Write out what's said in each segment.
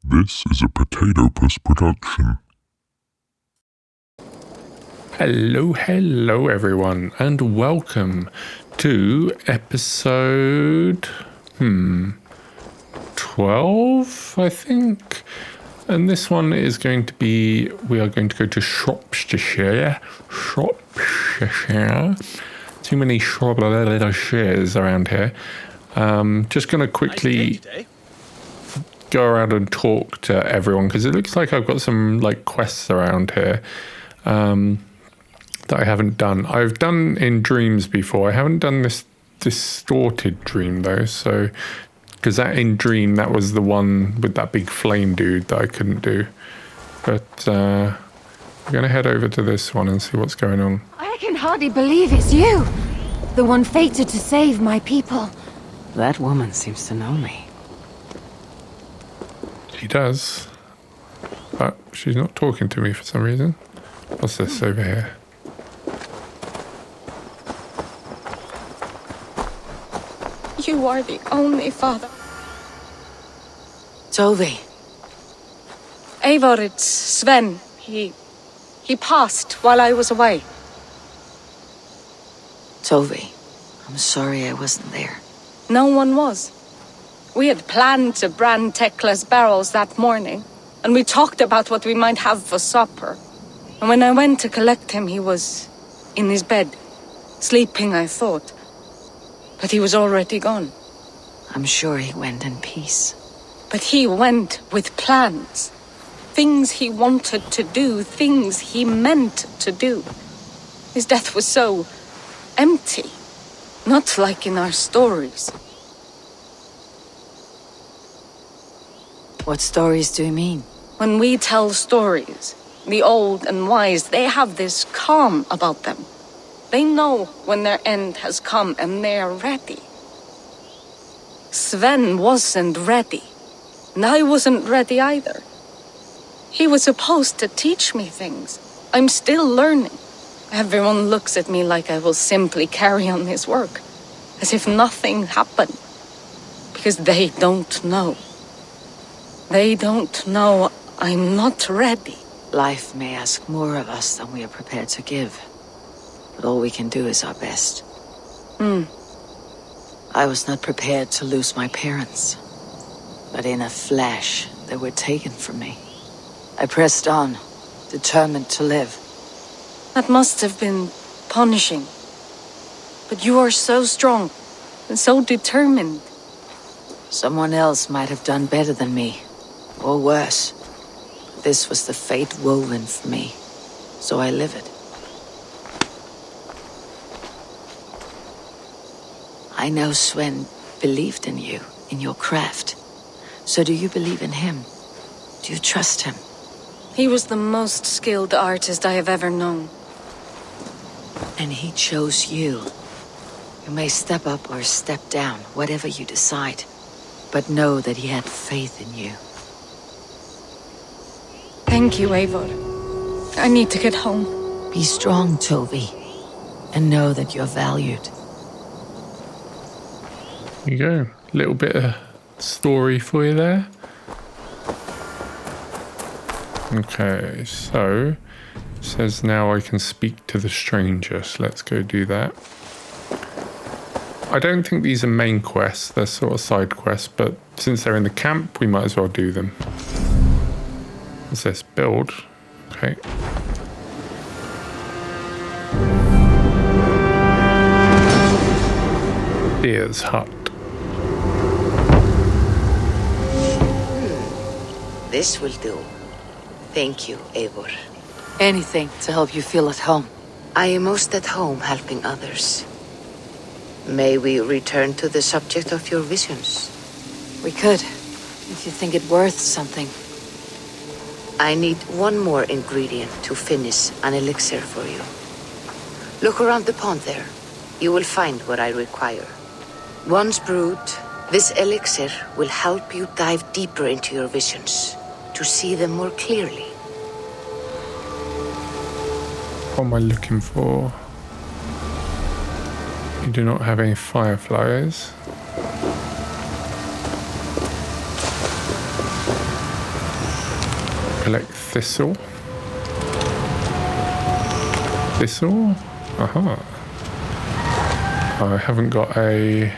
This is a Potato-Puss production. Hello everyone, and welcome to episode 12, I think. And this one is going to be, we are going to go to Shropshire. Too many Shropshires around here. Just going to quickly go around and talk to everyone, because it looks like I've got some like quests around here that I haven't done. I've done in dreams before. I haven't done this distorted dream though, so because that in dream, that was the one with that big flame dude that I couldn't do. But we're gonna head over to this one and see what's going on. I can hardly believe it's you, the one fated to save my people. That woman seems to know me. She does, but she's not talking to me for some reason. What's this over here? You are the only father. Tove. Eivor, it's Sven. He passed while I was away. Tove, I'm sorry I wasn't there. No one was. We had planned to brand Tekla's barrels that morning, and we talked about what we might have for supper. And when I went to collect him, he was in his bed, sleeping, I thought. But he was already gone. I'm sure he went in peace. But he went with plans. Things he wanted to do, things he meant to do. His death was so empty, not like in our stories. What stories do you mean? When we tell stories, the old and wise, they have this calm about them. They know when their end has come and they're ready. Sven wasn't ready, and I wasn't ready either. He was supposed to teach me things. I'm still learning. Everyone looks at me like I will simply carry on his work, as if nothing happened, because they don't know. They don't know I'm not ready. Life may ask more of us than we are prepared to give. But all we can do is our best. I was not prepared to lose my parents. But in a flash, they were taken from me. I pressed on, determined to live. That must have been punishing. But you are so strong and so determined. Someone else might have done better than me. Or worse. This was the fate woven for me. So I live it. I know Sven believed in you, in your craft. So do you believe in him? Do you trust him? He was the most skilled artist I have ever known. And he chose you. You may step up or step down, whatever you decide. But know that he had faith in you. Thank you, Eivor. I need to get home. Be strong, Tove. And know that you're valued. There you go. A little bit of story for you there. Okay, so it says now I can speak to the stranger, so let's go do that. I don't think these are main quests, they're sort of side quests, but since they're in the camp, we might as well do them. What's this? Build. Okay. Seer's hut. This will do. Thank you, Eivor. Anything to help you feel at home. I am most at home helping others. May we return to the subject of your visions? We could, if you think it worth something. I need one more ingredient to finish an elixir for you. Look around the pond there. You will find what I require. Once brewed, this elixir will help you dive deeper into your visions, to see them more clearly. What am I looking for? You do not have any fireflies. Collect thistle. Thistle? Aha. I haven't got a...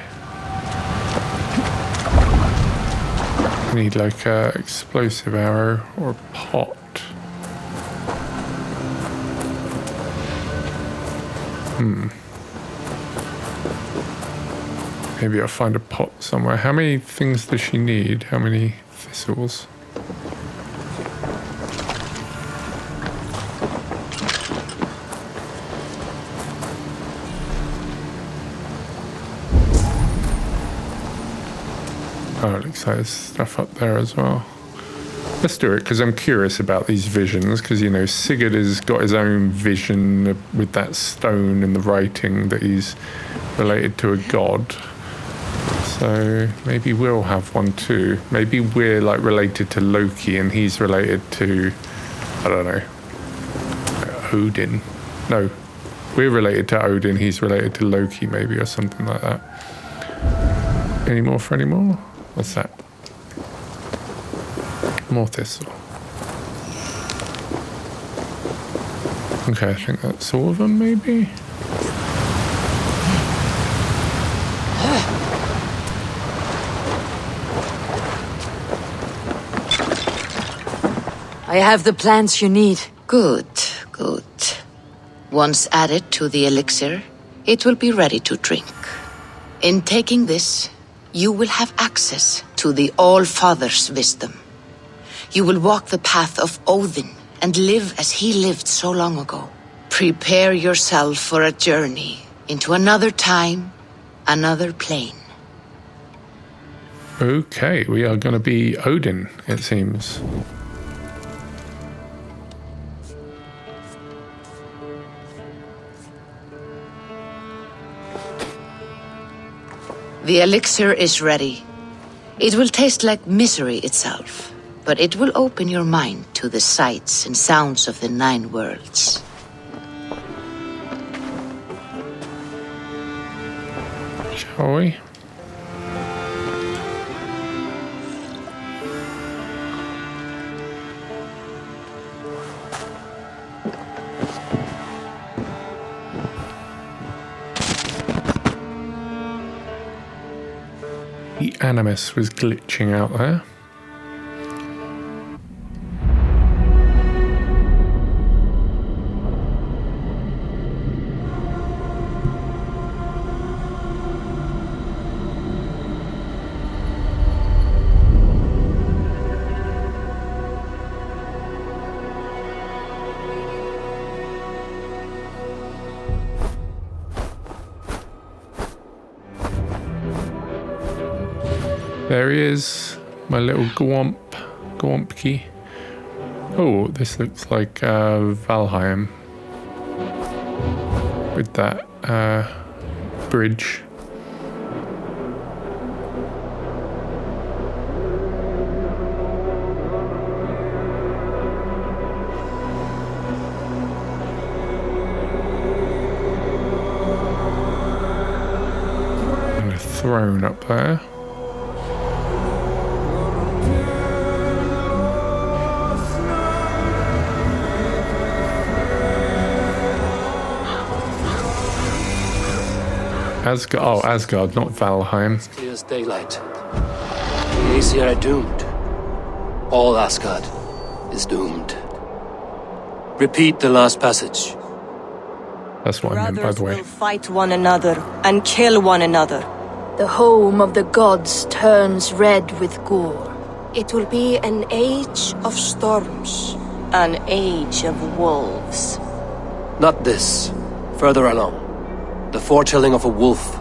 I need like a explosive arrow or a pot. Maybe I'll find a pot somewhere. How many things does she need? How many thistles? Oh, it looks like there's stuff up there as well. Let's do it, because I'm curious about these visions, because, you know, Sigurd has got his own vision with that stone and the writing that he's related to a god. So maybe we'll have one too. Maybe we're, like, related to Loki and he's related to, I don't know, Odin. No, we're related to Odin, he's related to Loki maybe, or something like that. Any more for any more? What's that? More thistle. Okay, I think that's all of them, maybe? I have the plants you need. Good, good. Once added to the elixir, it will be ready to drink. In taking this, you will have access to the All-Father's wisdom. You will walk the path of Odin and live as he lived so long ago. Prepare yourself for a journey into another time, another plane. Okay, we are going to be Odin, it seems. The elixir is ready. It will taste like misery itself, but it will open your mind to the sights and sounds of the 9 worlds. Shall we? The Animus was glitching out there. There he is, my little Gwompki. Oh, this looks like Valheim with that bridge. And a throne up there. Asgard, oh, Asgard, not Valheim. It's clear as daylight. The Aesir are doomed. All Asgard is doomed. Repeat the last passage. That's what I meant, by the way. Brothers will fight one another and kill one another. The home of the gods turns red with gore. It will be an age of storms. An age of wolves. Not this. Further along. The foretelling of a wolf.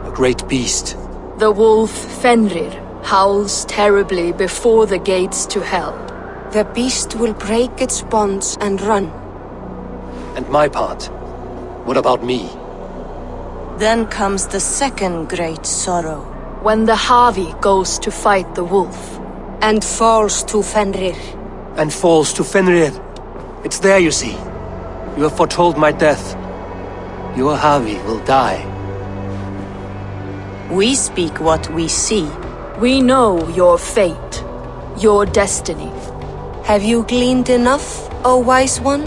A great beast. The wolf Fenrir howls terribly before the gates to hell. The beast will break its bonds and run. And my part. What about me? Then comes the second great sorrow. When the Havi goes to fight the wolf. And falls to Fenrir. And falls to Fenrir. It's there, you see. You have foretold my death. Your Havi will die. We speak what we see. We know your fate, your destiny. Have you gleaned enough, O wise one?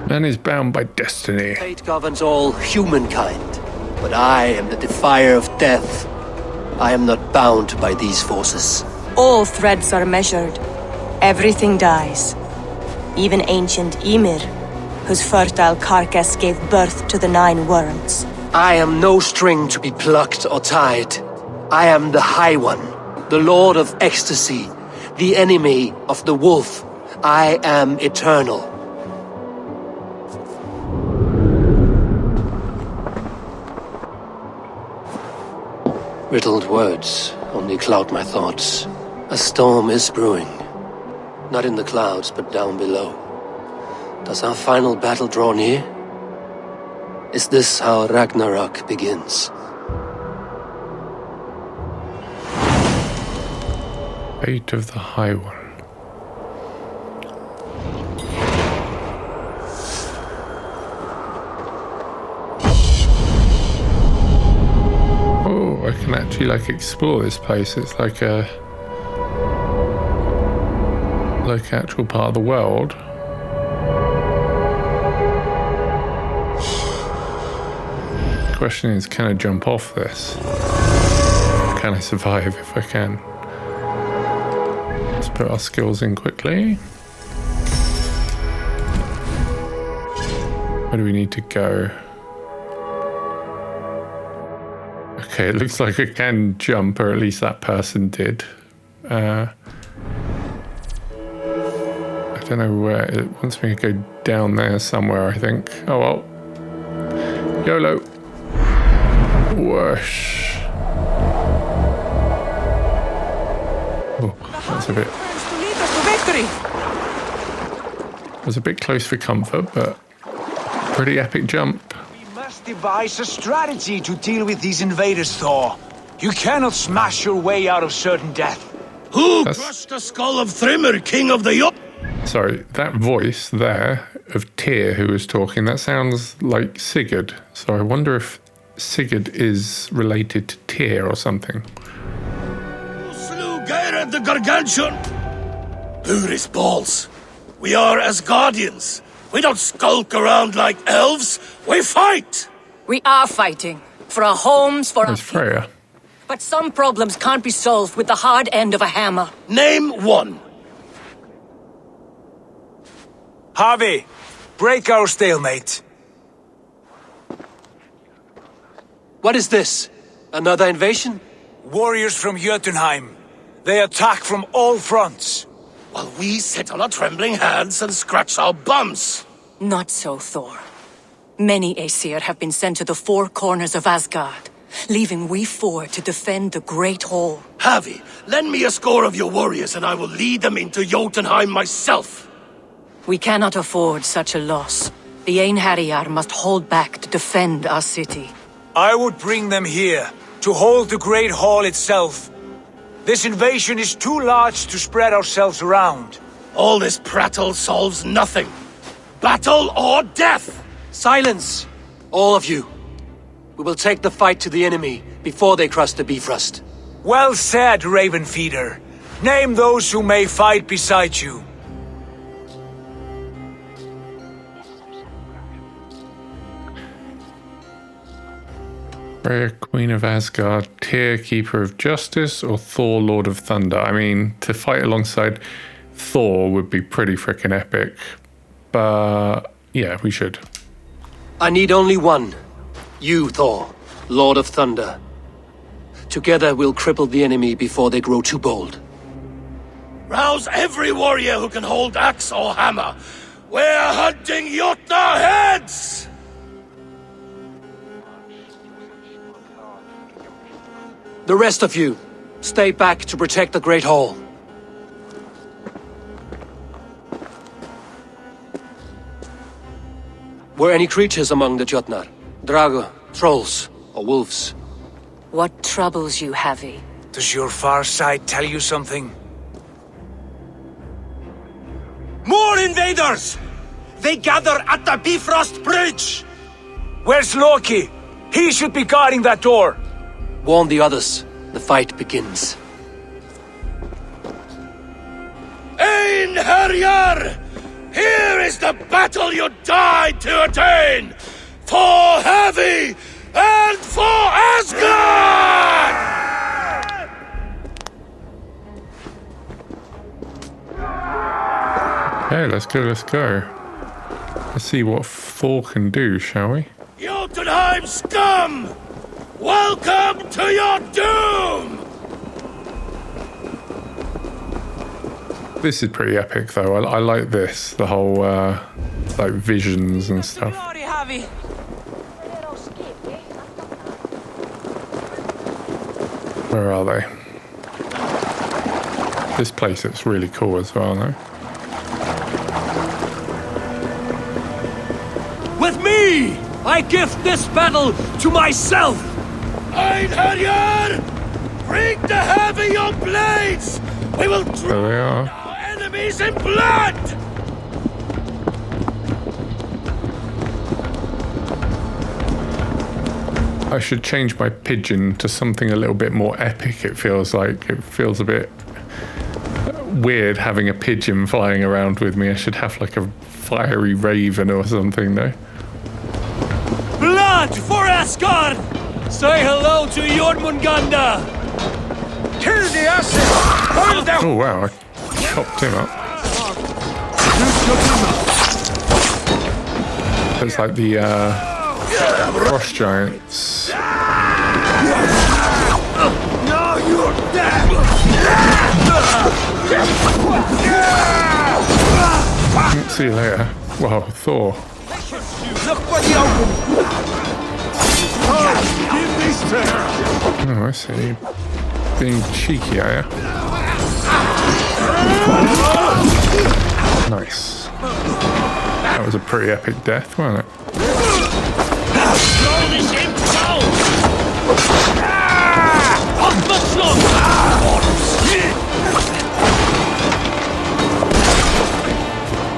Man is bound by destiny. Fate governs all humankind, but I am the defier of death. I am not bound by these forces. All threads are measured. Everything dies. Even ancient Ymir, whose fertile carcass gave birth to the 9 worlds. I am no string to be plucked or tied. I am the High One, the Lord of Ecstasy, the enemy of the wolf. I am eternal. Riddled words only cloud my thoughts. A storm is brewing. Not in the clouds, but down below. Does our final battle draw near? Is this how Ragnarok begins? Fate of the High One. Oh, I can actually explore this place. It's like actual part of the world. The question is, can I jump off this? Can I survive if I can? Let's put our skills in quickly. Where do we need to go? Okay, it looks like I can jump, or at least that person did. I don't know where. It wants me to go down there somewhere, I think. Oh well. YOLO. Whoosh. Oh, that's a bit... was a bit close for comfort, but pretty epic jump. We must devise a strategy to deal with these invaders, Thor. You cannot smash your way out of certain death. Who crushed the skull of Thrymr, king of the Jotnar? Sorry, that voice there of Tyr who was talking, that sounds like Sigurd. So I wonder if Sigurd is related to Tyr or something. Who slew Geirad the Gargantuan? Booris balls. We are Asgardians. We don't skulk around like elves. We fight! We are fighting. For our homes, for There's Freya. But some problems can't be solved with the hard end of a hammer. Name one. Harvey, break our stalemate. What is this? Another invasion? Warriors from Jotunheim. They attack from all fronts. While we sit on our trembling hands and scratch our bums. Not so, Thor. Many Aesir have been sent to the 4 corners of Asgard, leaving we 4 to defend the Great Hall. Harvey, lend me a score of your warriors and I will lead them into Jotunheim myself. We cannot afford such a loss. The Einherjar must hold back to defend our city. I would bring them here, to hold the Great Hall itself. This invasion is too large to spread ourselves around. All this prattle solves nothing. Battle or death! Silence! All of you. We will take the fight to the enemy before they cross the Bifrost. Well said, Ravenfeeder. Name those who may fight beside you. Freya, Queen of Asgard, Tyr, Keeper of Justice, or Thor, Lord of Thunder? I mean, to fight alongside Thor would be pretty freaking epic. But yeah, we should. I need only one. You, Thor, Lord of Thunder. Together we'll cripple the enemy before they grow too bold. Rouse every warrior who can hold axe or hammer. We're hunting Jotnar heads! The rest of you, stay back to protect the Great Hall. Were any creatures among the Jotnar? Drago, trolls, or wolves? What troubles you, Havi? Does your far side tell you something? More invaders! They gather at the Bifrost Bridge! Where's Loki? He should be guarding that door. Warn the others. The fight begins. Einherjar! Here is the battle you died to attain! For Heavy and for Asgard! Okay, let's go, let's go. Let's see what Thor can do, shall we? Jotunheim scum! Welcome to your doom! This is pretty epic, though. I like this. The whole, like, visions and stuff. Where are they? This place looks really cool as well, no? With me! I gift this battle to myself! Einherjar! Bring the Heavy your blades! We will There they are. our enemies in blood! I should change my pigeon to something a little bit more epic, it feels like. It feels a bit weird having a pigeon flying around with me. I should have like a fiery raven or something, though. Blood for Asgard! Say hello to Jormungandr! Kill the acid! Burn them! Oh wow, I chopped him up. It's like the frost giants. Now you're dead! See you later. Wow, Thor. Look for the open! Give me strength! Oh, I see. Being cheeky, are you? Nice. That was a pretty epic death, wasn't it?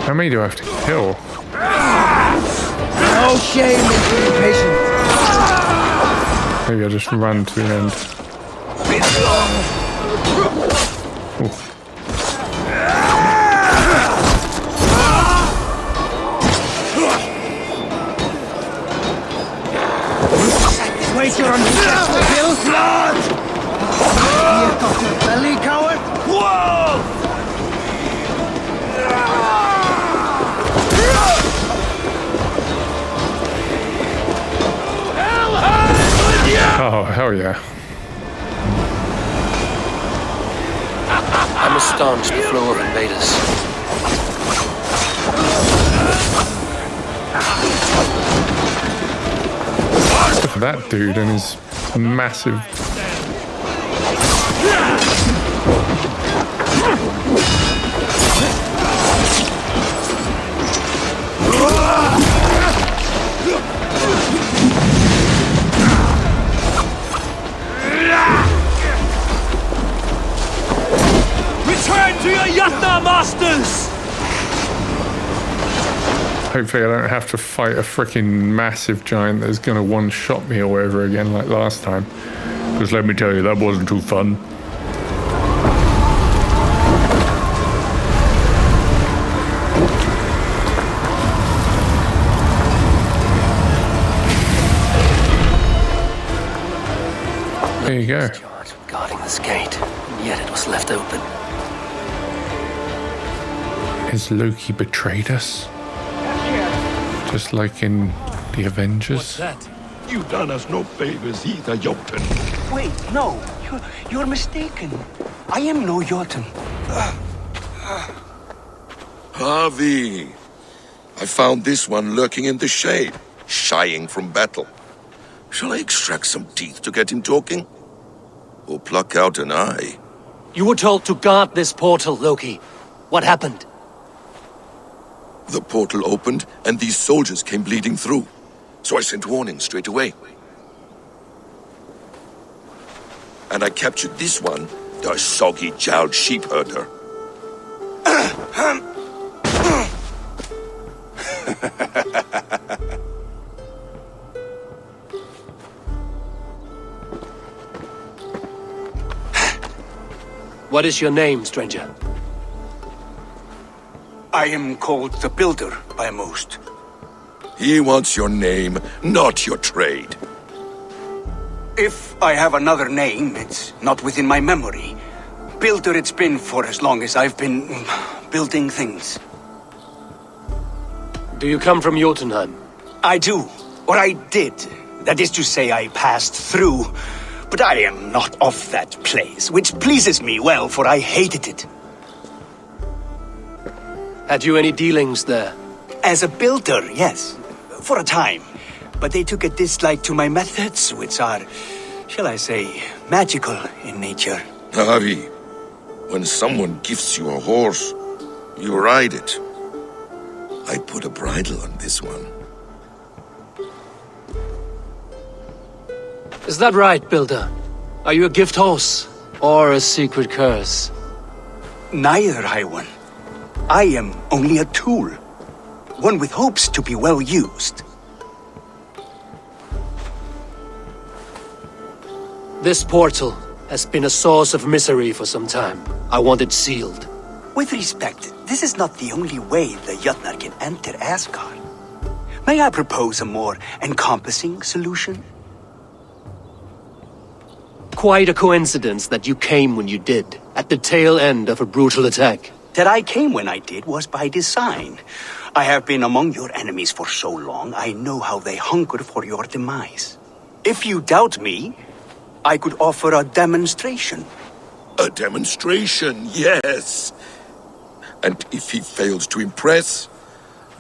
How many do I have to kill? No shame in being patient. Maybe I'll just run to the end. Ooh. Wait your unsuccessful kill! Blood! Here got your belly, coward! Whoa! Oh, hell yeah. I'm astonished the flow of invaders. Look at that dude and his massive... Return to your Yatna masters! Hopefully I don't have to fight a freaking massive giant that's going to one-shot me all over again like last time. Because let me tell you, that wasn't too fun. There you go. Guarding this gate, and yet it was left open. Has Loki betrayed us? Just like in the Avengers? That? You done us no favors either, Jotun. Wait, no. You're mistaken. I am no Jotun. Harvey, I found this one lurking in the shade, shying from battle. Shall I extract some teeth to get him talking? Or pluck out an eye? You were told to guard this portal, Loki. What happened? The portal opened, and these soldiers came bleeding through. So I sent warning straight away. And I captured this one, the soggy-jowled sheep herder. What is your name, stranger? I am called the Builder by most. He wants your name, not your trade. If I have another name, it's not within my memory. Builder it's been for as long as I've been building things. Do you come from Jotunheim? I do. Or I did. That is to say, I passed through. But I am not of that place, which pleases me well, for I hated it. Had you any dealings there? As a builder, yes. For a time. But they took a dislike to my methods, which are, shall I say, magical in nature. Harvey, when someone gifts you a horse, you ride it. I put a bridle on this one. Is that right, Builder? Are you a gift horse? Or a secret curse? Neither, High One. I am only a tool. One with hopes to be well used. This portal has been a source of misery for some time. I want it sealed. With respect, this is not the only way the Jötnar can enter Asgard. May I propose a more encompassing solution? Quite a coincidence that you came when you did, at the tail end of a brutal attack. That I came when I did was by design. I have been among your enemies for so long, I know how they hunger for your demise. If you doubt me, I could offer a demonstration. A demonstration, yes. And if he fails to impress,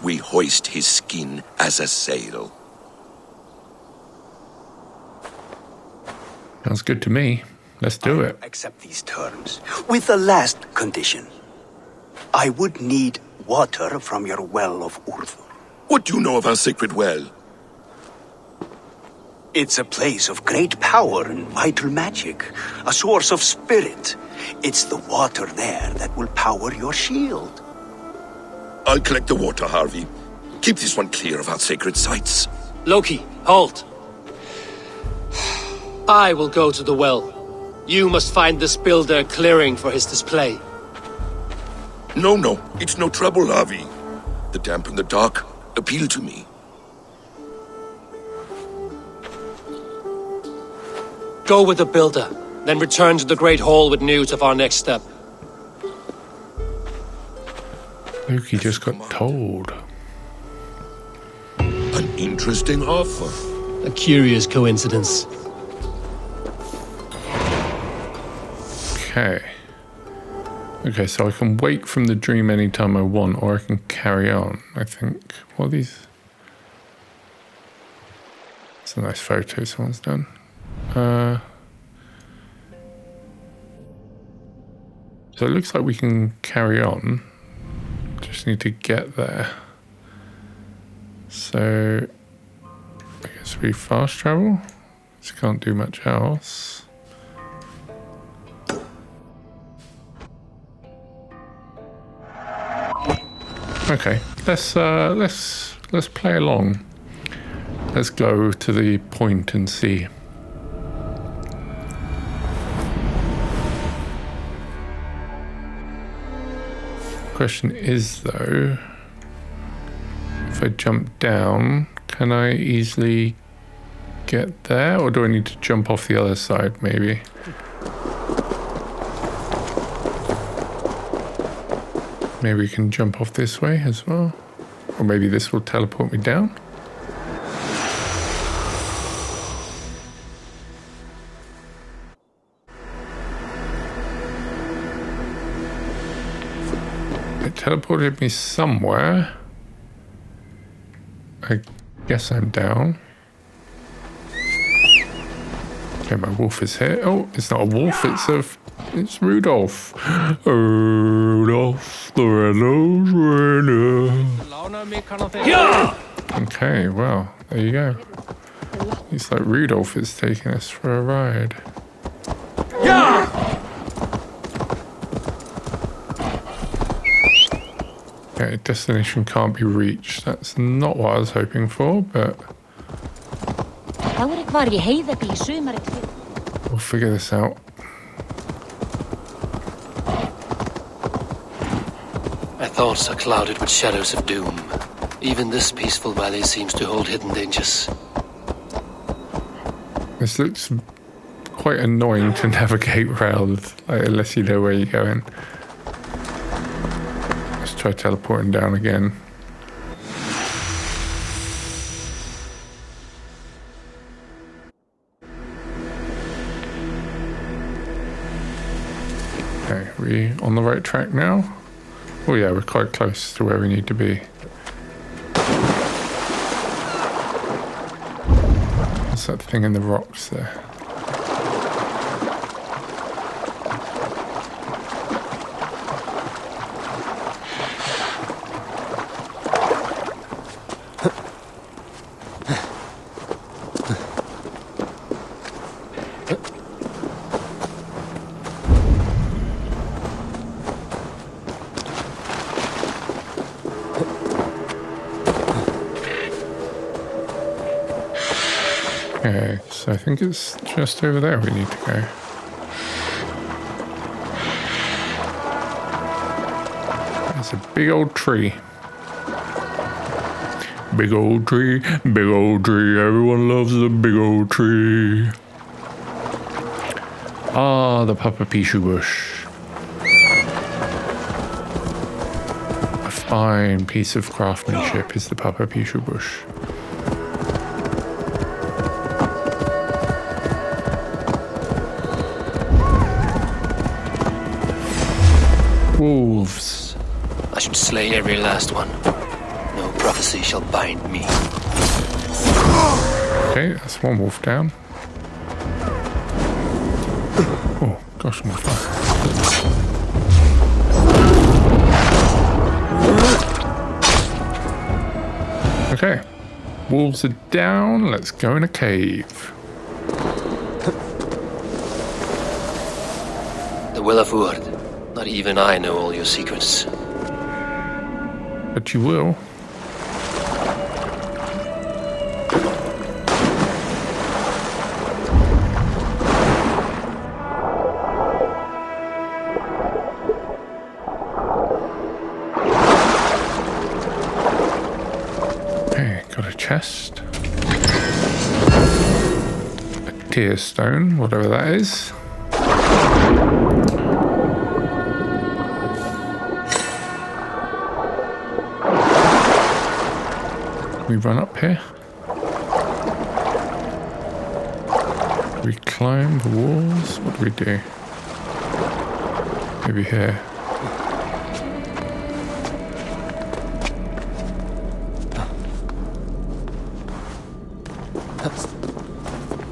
we hoist his skin as a sail. Sounds good to me. Let's do it. Accept these terms, with the last condition. I would need water from your well of Urthur. What do you know of our sacred well? It's a place of great power and vital magic, a source of spirit. It's the water there that will power your shield. I'll collect the water, Harvey. Keep this one clear of our sacred sites. Loki, halt! I will go to the well. You must find this builder clearing for his display. No, it's no trouble, Harvey. The damp and the dark appeal to me. Go with the builder, then return to the Great Hall with news of our next step. Loki just got told. An interesting offer. A curious coincidence. Okay, so I can wake from the dream anytime I want, or I can carry on, I think. What are these? It's a nice photo someone's done. So it looks like we can carry on. Just need to get there. So I guess we fast travel. Just can't do much else. Okay, let's play along. Let's go to the point and see. Question is though, if I jump down, can I easily get there, or do I need to jump off the other side maybe? Maybe we can jump off this way as well. Or maybe this will teleport me down. It teleported me somewhere. I guess I'm down. Okay, my wolf is here. Oh, it's not a wolf, it's Rudolph. Rudolph the red-nosed reindeer. Okay, well, there you go. It's like Rudolph is taking us for a ride. Okay, destination can't be reached. That's not what I was hoping for, but we'll figure this out. My thoughts are clouded with shadows of doom. Even this peaceful valley seems to hold hidden dangers. This looks quite annoying to navigate around, like, unless you know where you're going. Let's try teleporting down again. Okay, are we on the right track now? Oh yeah, we're quite close to where we need to be. What's that thing in the rocks there? Okay, so I think it's just over there we need to go. There's a big old tree. Big old tree, big old tree. Everyone loves the big old tree. Ah, the Papapishu bush. A fine piece of craftsmanship is the Papapishu bush. Wolves. I should slay every last one. No prophecy shall bind me. Okay, that's one wolf down. Oh, gosh, I'm on fire. Okay, wolves are down. Let's go in a cave. The Will of Wood. Not even I know all your secrets. But you will. Okay, got a chest. A tear stone, whatever that is. We run up here. We climb the walls. What do we do? Maybe here.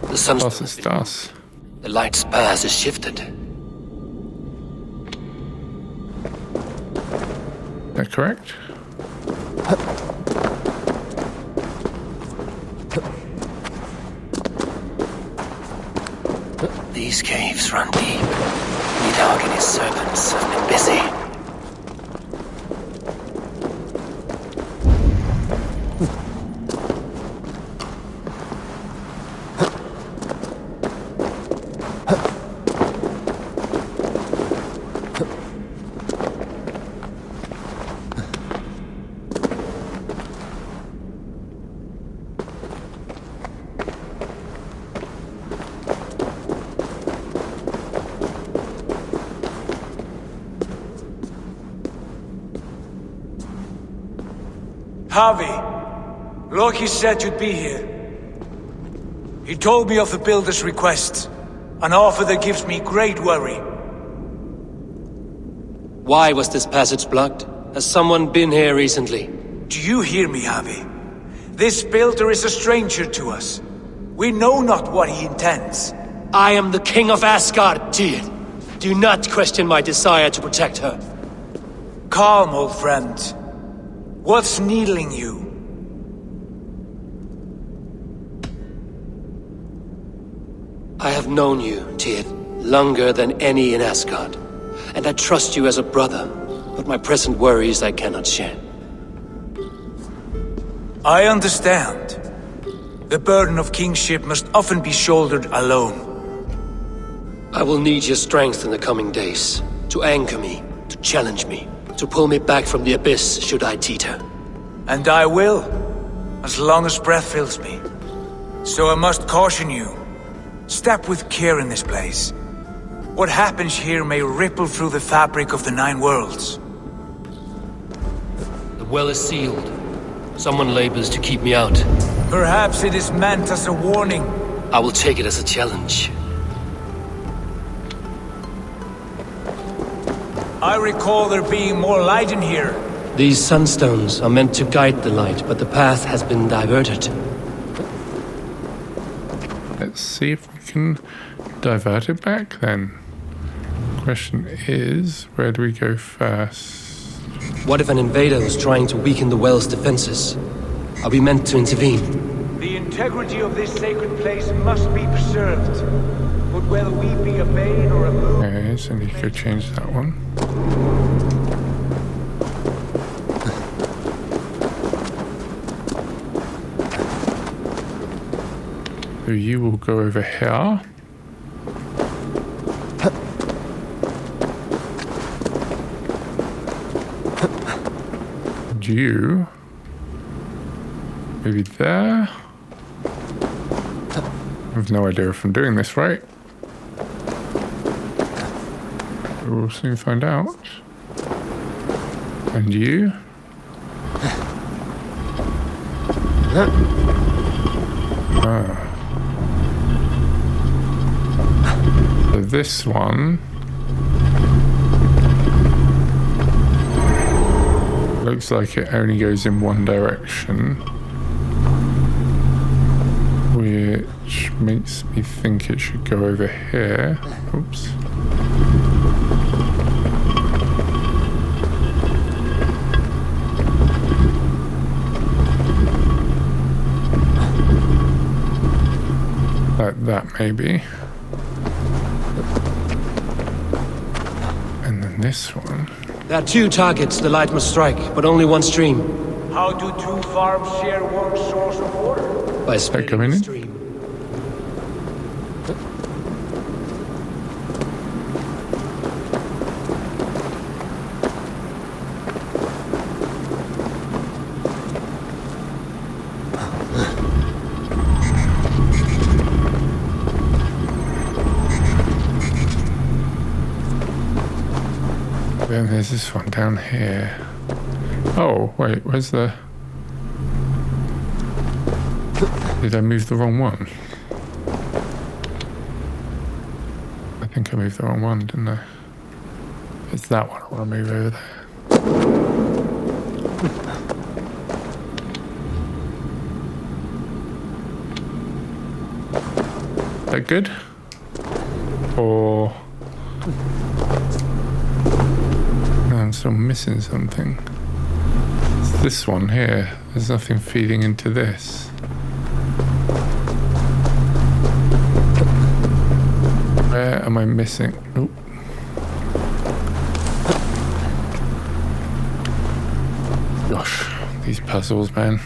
The sun's Oh, it's stars. The light's path is shifted. Is that correct? These caves run deep. Need serpents have been busy. Harvey, Loki said you'd be here. He told me of the Builder's request, an offer that gives me great worry. Why was this passage blocked? Has someone been here recently? Do you hear me, Harvey? This Builder is a stranger to us. We know not what he intends. I am the King of Asgard, Tyr. Do not question my desire to protect her. Calm, old friend. What's needling you? I have known you, Tyr, longer than any in Asgard. And I trust you as a brother, but my present worries I cannot share. I understand. The burden of kingship must often be shouldered alone. I will need your strength in the coming days, to anchor me, to challenge me. To pull me back from the abyss should I teeter. And I will, as long as breath fills me. So I must caution you. Step with care in this place. What happens here may ripple through the fabric of the 9 worlds. The well is sealed. Someone labors to keep me out. Perhaps it is meant as a warning. I will take it as a challenge. I recall there being more light in here. These sunstones are meant to guide the light, but the path has been diverted. Let's see if we can divert it back then. Question is, where do we go first? What if an invader was trying to weaken the well's defenses? Are we meant to intervene? The integrity of this sacred place must be preserved. But whether we be a bane or a boon... Okay, so you could change that one. So you will go over here. And you maybe there. I have no idea if I'm doing this right. We'll soon find out. And you? Ah. So this one looks like it only goes in one direction, which makes me think it should go over here. Oops. Like that, maybe. And then this one. There are 2 targets the light must strike, but only one stream. How do 2 farms share one source of water? By splitting the stream. Then there's this one down here. Oh, wait, where's the... Did I move the wrong one? I think I moved the wrong one, didn't I? It's that one I want to move over there. Is that good? Or... I'm still missing something. It's this one here. There's nothing feeding into this. Where am I missing? Oop. Gosh, these puzzles, man.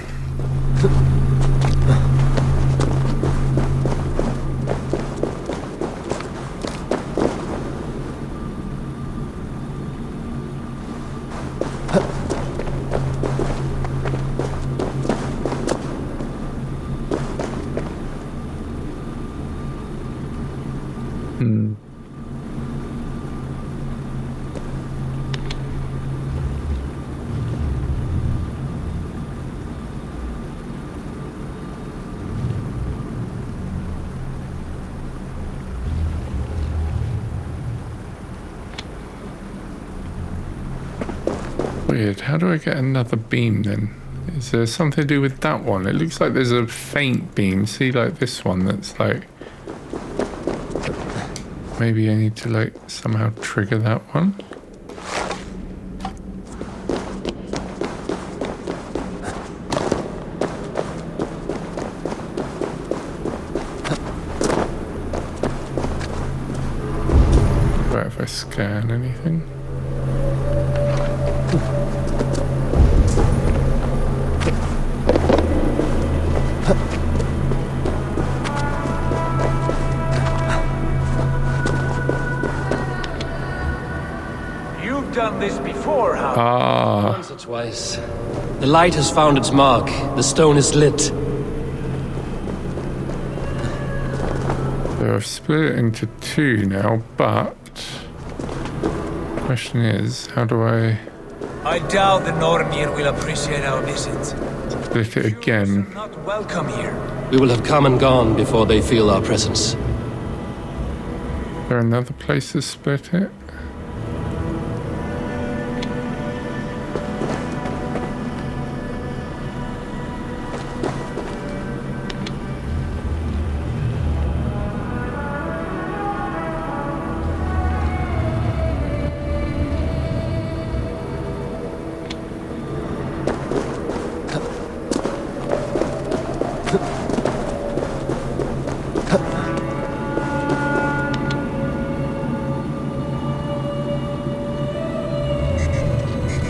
Weird. How do I get another beam then? Is there something to do with that one? It looks like there's a faint beam. See, like this one that's like... Maybe I need to like somehow trigger that one. What if I scan anything? You've done this before, huh? Once or twice. The light has found its mark. The stone is lit. So I've split it into two now, but the question is, how do I I doubt the Nornir will appreciate our visit. split it again? You're not welcome here. We will have come and gone before they feel our presence. Is there another place to split it?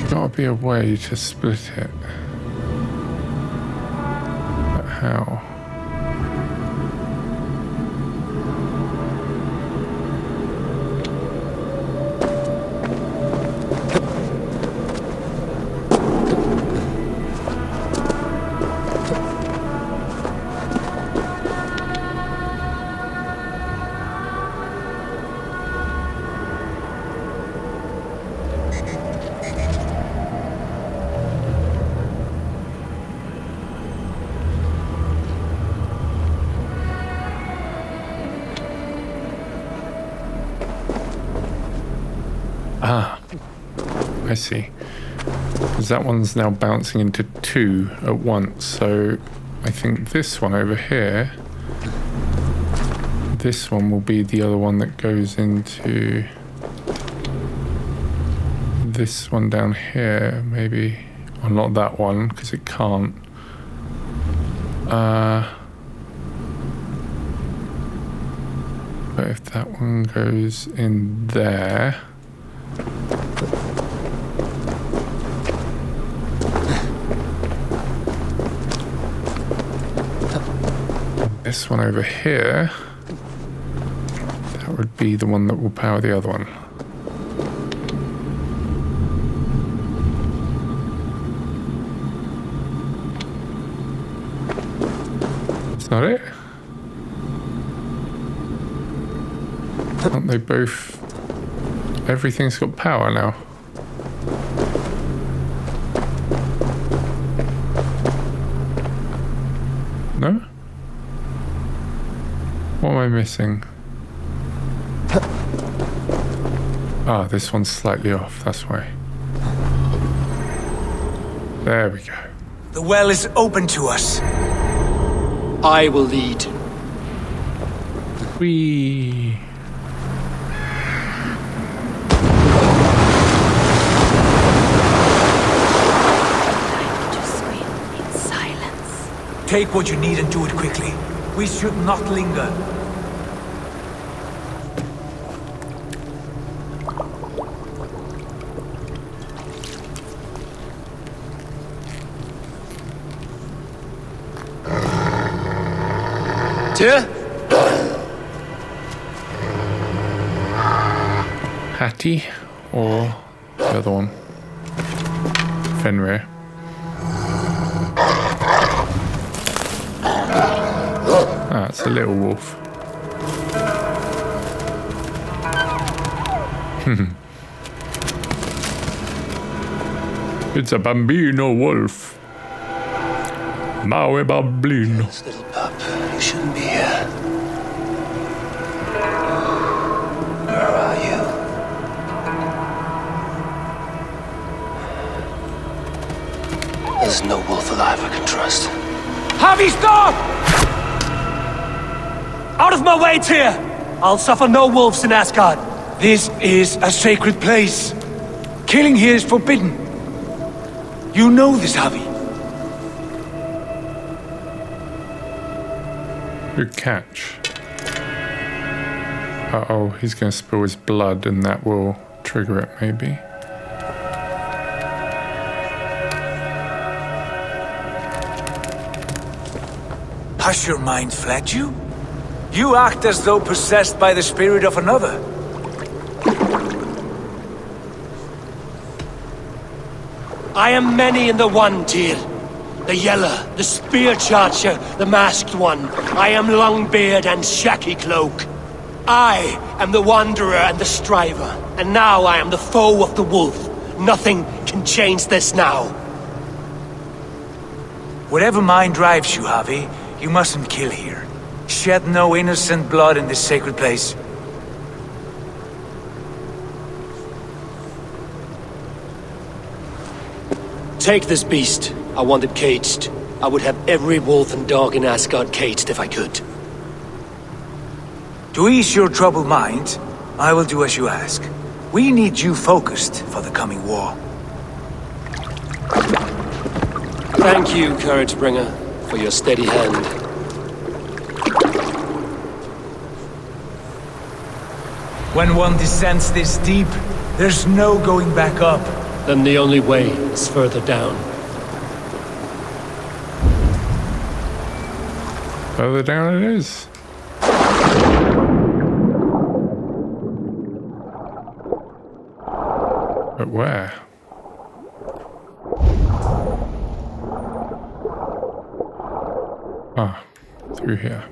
Gotta be a way to split it. But how? I see. Because that one's now bouncing into two at once, so I think this one over here, this one will be the other one that goes into this one down here, maybe. Or not that one, because it can't. But if that one goes in there, this one over here, that would be the one that will power the other one. Is that it? Aren't they both? Everything's got power now. No? What am I missing? Ah, this one's slightly off, that's why. There we go. The well is open to us. I will lead. Whee! Take what you need and do it quickly. We should not linger. Seer? Hattie or the other one? Fenrir. Ah, it's a little wolf. It's a bambino wolf. Maui bambino. This little pup, you shouldn't be here. Where are you? There's no wolf alive I can trust. Harvey, stop! Out of my way, Tyr! I'll suffer no wolves in Asgard. This is a sacred place. Killing here is forbidden. You know this, Harvey. Good catch. Uh-oh, he's going to spill his blood and that will trigger it, maybe. Has your mind fled you? You act as though possessed by the spirit of another. I am many in the one, Tyr. The Yeller, the Spear Charger, the Masked One. I am Longbeard and Shaky Cloak. I am the Wanderer and the Striver, and now I am the foe of the Wolf. Nothing can change this now. Whatever mind drives you, Javi, you mustn't kill here. Shed no innocent blood in this sacred place. Take this beast. I want it caged. I would have every wolf and dog in Asgard caged if I could. To ease your troubled mind, I will do as you ask. We need you focused for the coming war. Thank you, Couragebringer, for your steady hand. When one descends this deep, there's no going back up. Then the only way is further down. Further down it is. But where? Ah, through here.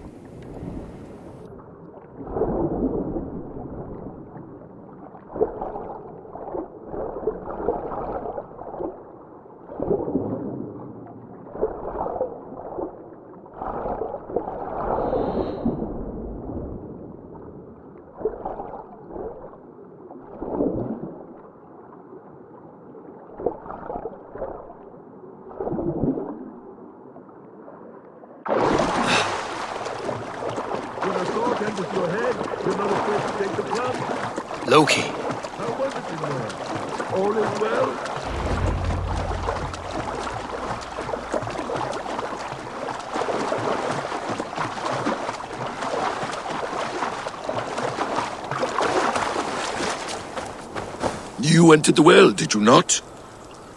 Loki. How was it in there? All is well? You entered the well, did you not?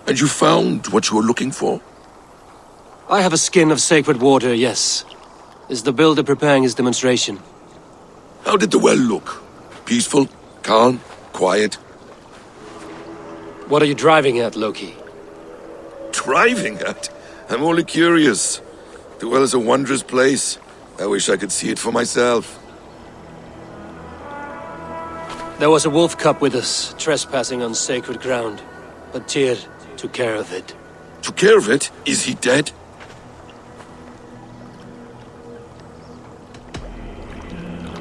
And you found what you were looking for? I have a skin of sacred water, yes. Is the builder preparing his demonstration? How did the well look? Peaceful? Calm? Quiet? What are you driving at, Loki? Driving at? I'm only curious. The well is a wondrous place. I wish I could see it for myself. There was a wolf cub with us, trespassing on sacred ground. But Tyr took care of it. Took care of it? Is he dead?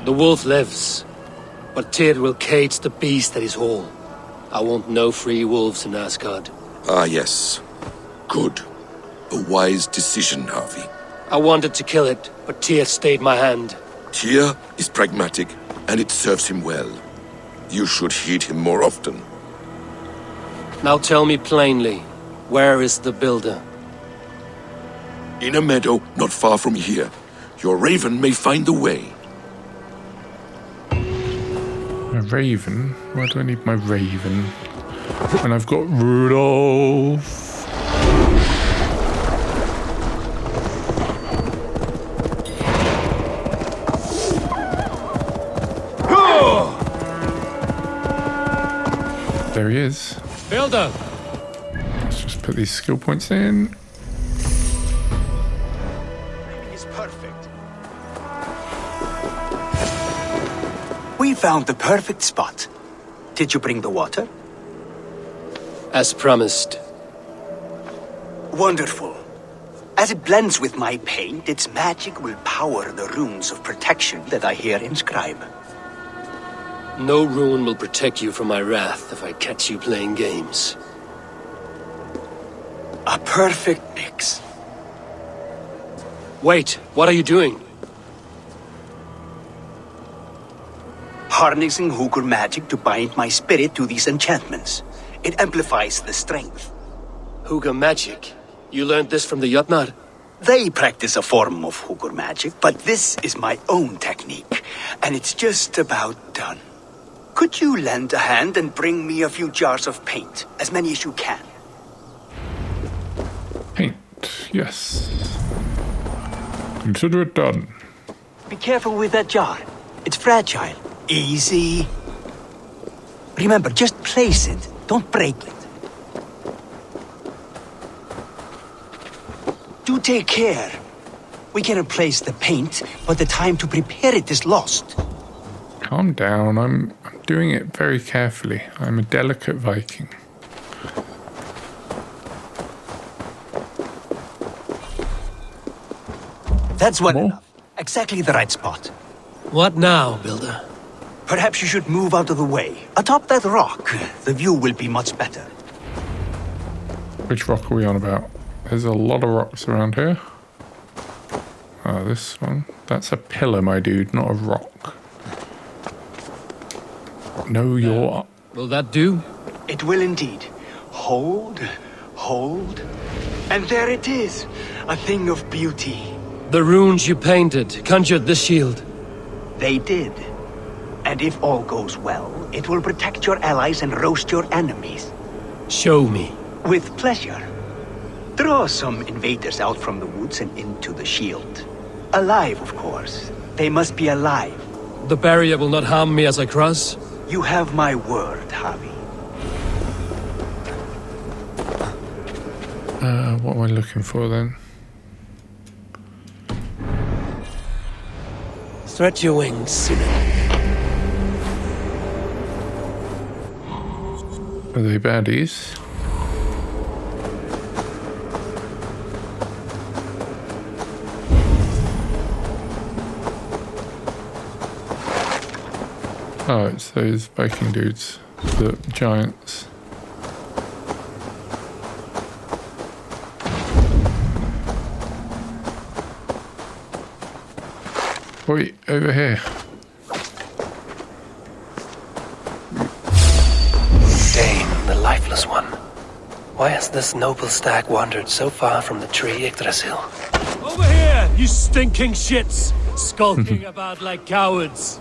The wolf lives, but Tyr will cage the beast at his hall. I want no free wolves in Asgard. Ah, yes. Good. A wise decision, Harvey. I wanted to kill it, but Tyr stayed my hand. Tyr is pragmatic, and it serves him well. You should heed him more often. Now tell me plainly, where is the builder? In a meadow not far from here. Your raven may find the way. A raven? Why do I need my raven? When I've got Rudolph. There he is. Builder! Let's just put these skill points in. It's perfect. We found the perfect spot. Did you bring the water? As promised. Wonderful. As it blends with my paint, its magic will power the runes of protection that I here inscribe. No rune will protect you from my wrath if I catch you playing games. A perfect mix. Wait, what are you doing? Harnessing Hugr magic to bind my spirit to these enchantments. It amplifies the strength. Hugr magic? You learned this from the Jötnar? They practice a form of Hugr magic, but this is my own technique, and it's just about done. Could you lend a hand and bring me a few jars of paint? As many as you can. Paint, yes. Consider it done. Be careful with that jar. It's fragile. Easy. Remember, just place it. Don't break it. take care. We can replace the paint, but the time to prepare it is lost. Calm down. I'm doing it very carefully. I'm a delicate Viking. That's well enough. Exactly the right spot. What now, Builder? Perhaps you should move out of the way. Atop that rock, the view will be much better. Which rock are we on about? There's a lot of rocks around here. Oh, this one. That's a pillar, my dude, not a rock. No, you're... Will that do? It will indeed. Hold, hold, and there it is. A thing of beauty. The runes you painted conjured the shield. They did. And if all goes well, it will protect your allies and roast your enemies. Show me. With pleasure. Draw some invaders out from the woods and into the shield. Alive, of course. They must be alive. The barrier will not harm me as I cross? You have my word, Javi. What am I looking for then? Stretch your wings, Seer. Are they baddies? Oh, it's those Viking dudes, the giants. Wait, over here. Dain, the lifeless one. Why has this noble stag wandered so far from the tree Yggdrasil? Over here, you stinking shits! Skulking about like cowards.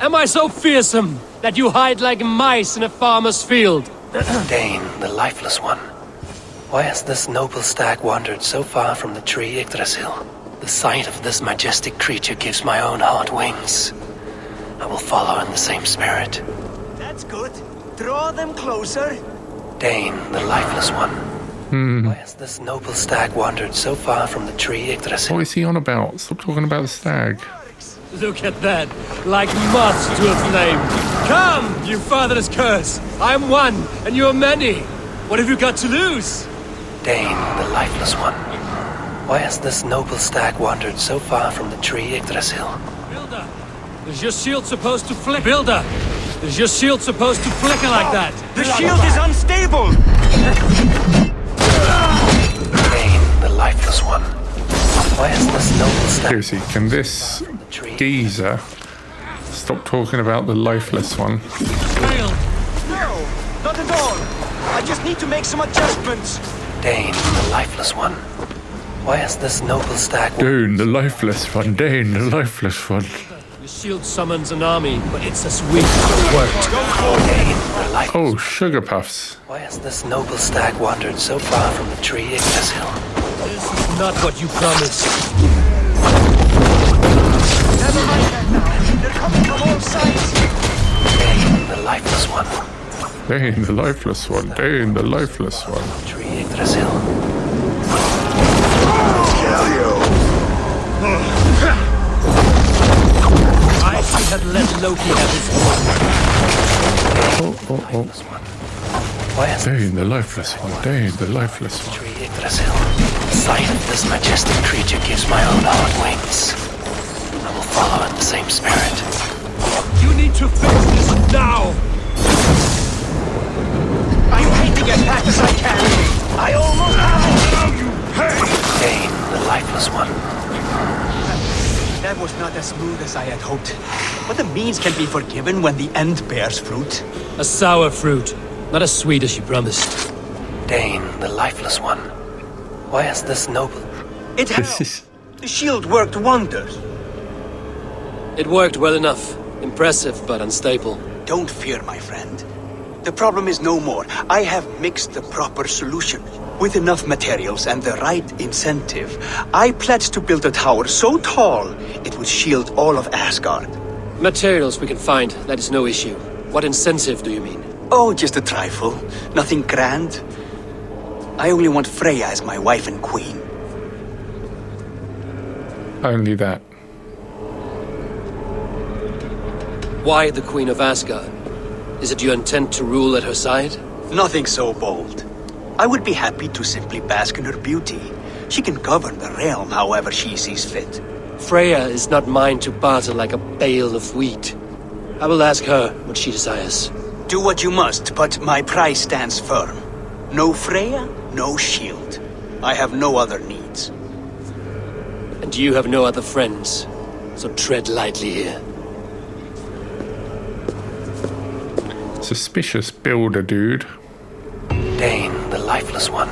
Am I so fearsome that you hide like mice in a farmer's field? Dain, the lifeless one. Why has this noble stag wandered so far from the tree Yggdrasil? The sight of this majestic creature gives my own heart wings. I will follow in the same spirit. That's good. Draw them closer. Dain, the lifeless one. Why has this noble stag wandered so far from the tree Yggdrasil? What is he on about? Stop talking about the stag. Look at that, like moths to a flame. Come, you fatherless curse. I am one, and you are many. What have you got to lose? Dain, the lifeless one. Why has this noble stag wandered so far from the tree Yggdrasil? Builder, is your shield supposed to flicker? Builder, is your shield supposed to flicker like that? The shield is unstable! Dain, the lifeless one. Why has this noble stag... Seriously, can this geezer stop talking about the lifeless one? No, not at all. I just need to make some adjustments. Dain, the lifeless one. Why has this noble stag... Dain, the lifeless one. Dain, the lifeless one. Your shield summons an army, but it's as weak as it worked. Dain, the lifeless... Oh, sugar puffs. Why has this noble stag wandered so far from the tree Yggdrasil? This is not what you promised. Never mind that now. They're coming from all sides. Dain, the lifeless one. Dain, the lifeless one. Dain, the lifeless one. Tree Yggdrasil. I should have let Loki have his Oh. Why has Dain, the lifeless one. Dain, the lifeless one. Tree Yggdrasil? The sight of this majestic creature gives my own heart wings. I will follow in the same spirit. You need to fix this now! I'm painting as fast as I can. I almost have it. Dain, the lifeless one. That was not as smooth as I had hoped. But the means can be forgiven when the end bears fruit. A sour fruit, not as sweet as you promised. Dain, the lifeless one. Why has this noble... It has. The shield worked wonders. It worked well enough. Impressive, but unstable. Don't fear, my friend. The problem is no more. I have mixed the proper solution. With enough materials and the right incentive, I pledge to build a tower so tall it would shield all of Asgard. Materials we can find, that is no issue. What incentive do you mean? Oh, just a trifle. Nothing grand. I only want Freya as my wife and queen. Only that. Why the Queen of Asgard? Is it your intent to rule at her side? Nothing so bold. I would be happy to simply bask in her beauty. She can govern the realm however she sees fit. Freya is not mine to barter like a bale of wheat. I will ask her what she desires. Do what you must, but my price stands firm. No Freya, no shield. I have no other needs. And you have no other friends, so tread lightly here. Suspicious builder, dude. Dain, the lifeless one.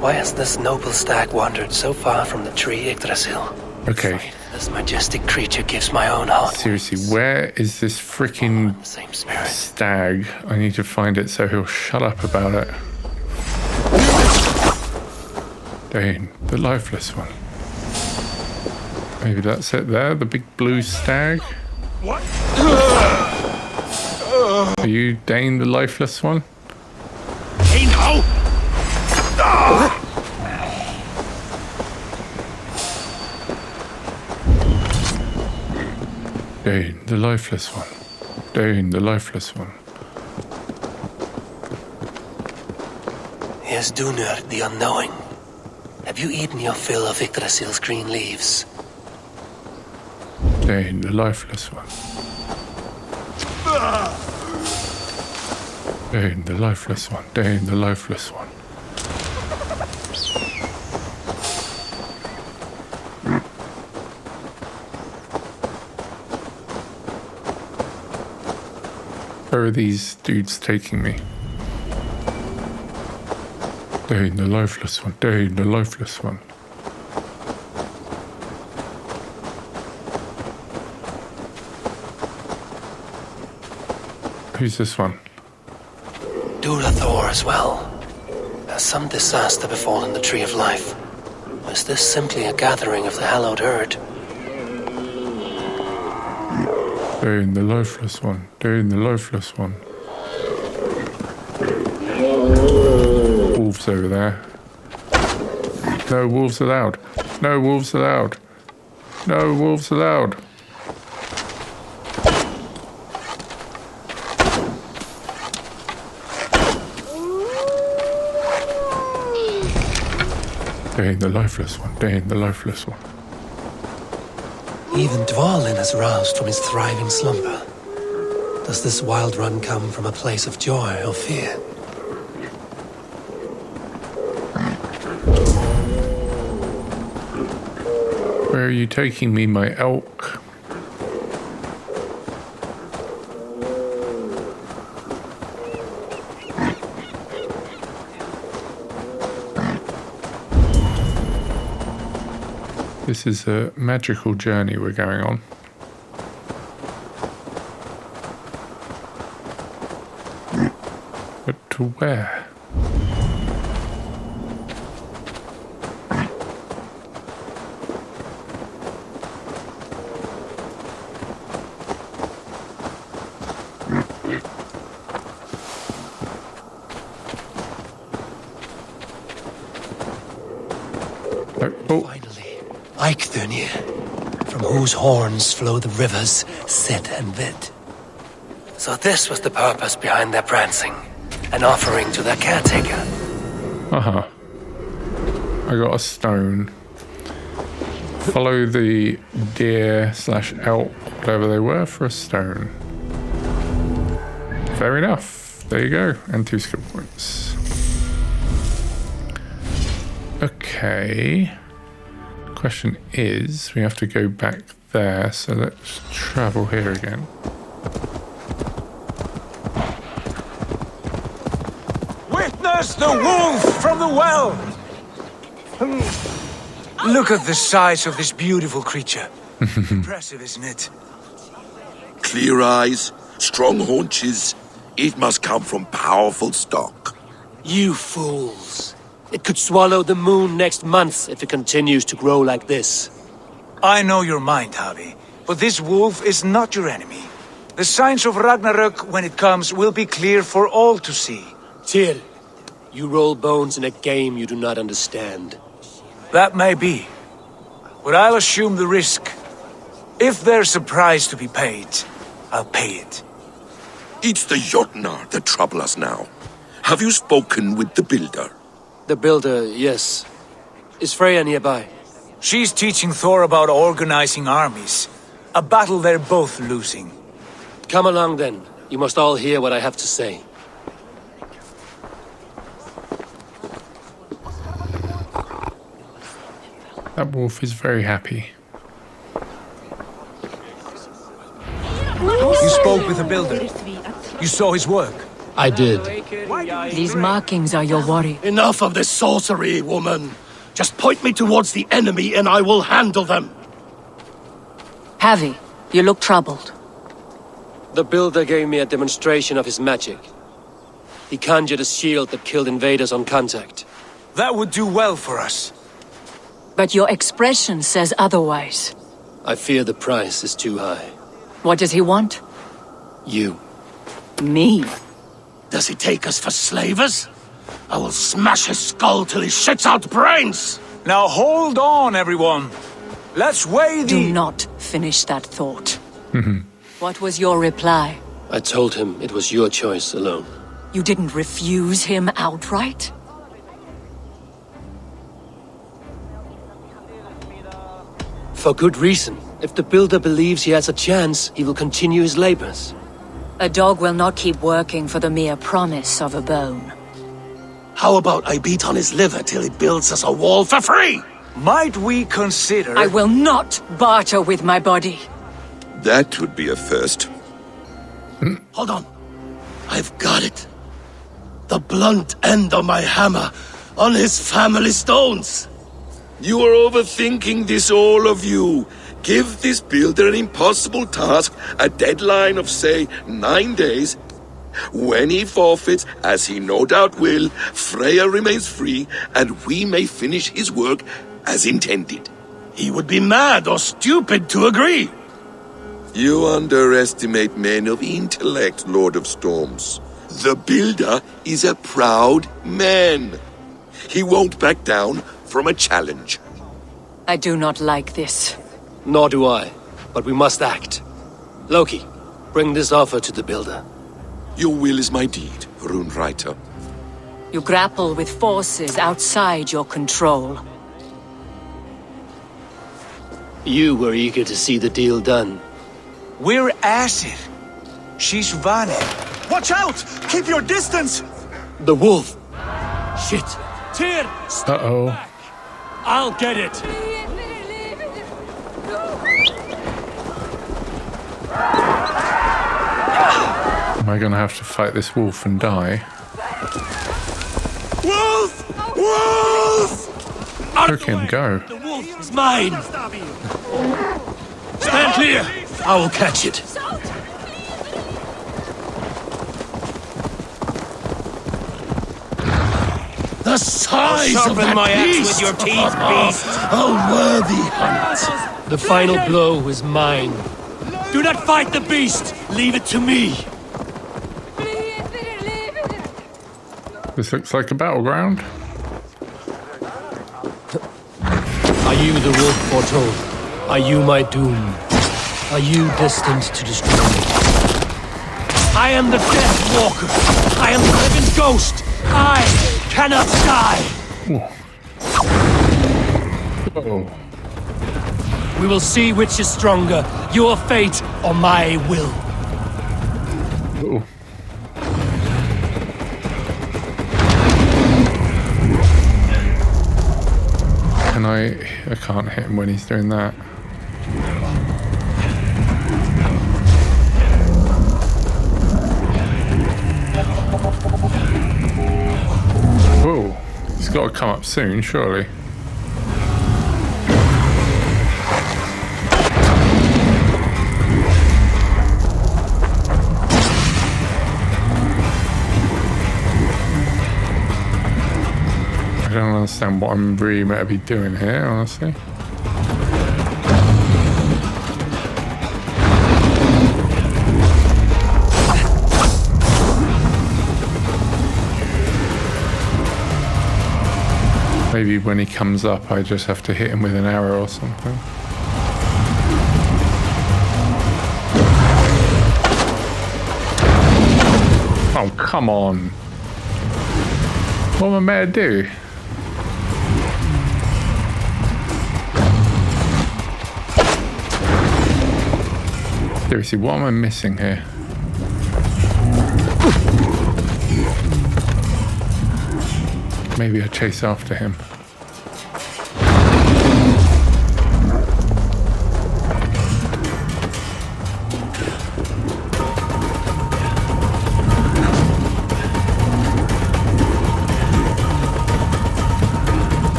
Why has this noble stag wandered so far from the tree Yggdrasil? Okay. This majestic creature gives my own heart. Seriously, where is this freaking stag? I need to find it so he'll shut up about it. Dain, the lifeless one. Maybe that's it there, the big blue stag? What? Are you Dain, the lifeless one? Hey now! Dain, the lifeless one. Dain, the lifeless one. Here's Dunur, the unknowing. Have you eaten your fill of Yggdrasil's green leaves? Dain, the lifeless one. Dain, the lifeless one. Dain, the lifeless one. Where are these dudes taking me? Dain, the lifeless one. Dain, the lifeless one. Who's this one? Thor as well. Has some disaster befallen the Tree of Life? Or is this simply a gathering of the hallowed herd? Dain, the lifeless one. Dain, the lifeless one. Wolves over there. No wolves allowed. No wolves allowed. No wolves allowed. Dain, the lifeless one. Dain, the lifeless one. Even Dvalin has roused from his thriving slumber. Does this wild run come from a place of joy or fear? Where are you taking me, my elk? This is a magical journey we're going on. But to where? Eikthrunir, from whose horns flow the rivers Sid and Vid. So this was the purpose behind their prancing, an offering to their caretaker. Uh-huh. I got a stone. Follow the deer/elk, whatever they were, for a stone. Fair enough. There you go. And 2 skill points. Okay. Question is, we have to go back there, so let's travel here again. Witness the wolf from the well! Look at the size of this beautiful creature. Impressive, isn't it? Clear eyes, strong haunches. It must come from powerful stock. You fools. It could swallow the moon next month if it continues to grow like this. I know your mind, Javi, but this wolf is not your enemy. The signs of Ragnarök, when it comes, will be clear for all to see. Tyr, you roll bones in a game you do not understand. That may be. but I'll assume the risk. If there's a price to be paid, I'll pay it. It's the Jotnar that trouble us now. Have you spoken with the Builder? The Builder, yes. Is Freya nearby? She's teaching Thor about organizing armies. A battle they're both losing. Come along then. You must all hear what I have to say. That wolf is very happy. You spoke with the Builder. You saw his work. I did. These markings are your worry. Enough of this sorcery, woman. Just point me towards the enemy and I will handle them. Havi, you look troubled. The Builder gave me a demonstration of his magic. He conjured a shield that killed invaders on contact. That would do well for us. But your expression says otherwise. I fear the price is too high. What does he want? You. Me? Does he take us for slavers? I will smash his skull till he shits out brains! Now hold on, everyone. Let's weigh the... Do not finish that thought. What was your reply? I told him it was your choice alone. You didn't refuse him outright? For good reason. If the Builder believes he has a chance, he will continue his labors. A dog will not keep working for the mere promise of a bone. How about I beat on his liver till he builds us a wall for free? Might we consider... I will not barter with my body. That would be a first. Hold on. I've got it. The blunt end of my hammer on his family stones. You are overthinking this, all of you. Give this Builder an impossible task, a deadline of, say, 9 days. When he forfeits, as he no doubt will, Freya remains free, and we may finish his work as intended. He would be mad or stupid to agree. You underestimate men of intellect, Lord of Storms. The Builder is a proud man. He won't back down from a challenge. I do not like this. Nor do I, but we must act. Loki, bring this offer to the Builder. Your will is my deed, Rune Writer. You grapple with forces outside your control. You were eager to see the deal done. We're Asir. She's Vane. Watch out! Keep your distance! The wolf! Shit! Tyr! Uh-oh. I'll get it! Am I gonna have to fight this wolf and die? Wolf! Wolf! Look him go. The wolf is mine! Stand clear! I will catch it. The size of that my axe beast! with your teeth, beast. A worthy hunt! The final blow is mine. Do not fight the beast! Leave it to me! This looks like a battleground. Are you the wolf foretold? Are you my doom? Are you destined to destroy me? I am the Death Walker! I am the living ghost! I cannot die! Oh. We will see which is stronger, your fate or my will. Oh. Can I can't hit him when he's doing that. Whoa, he's got to come up soon, surely. I don't understand what I'm really meant to be doing here, honestly. Maybe when he comes up, I just have to hit him with an arrow or something. Oh, come on. What am I meant to do? Seriously, what am I missing here? Maybe I chase after him.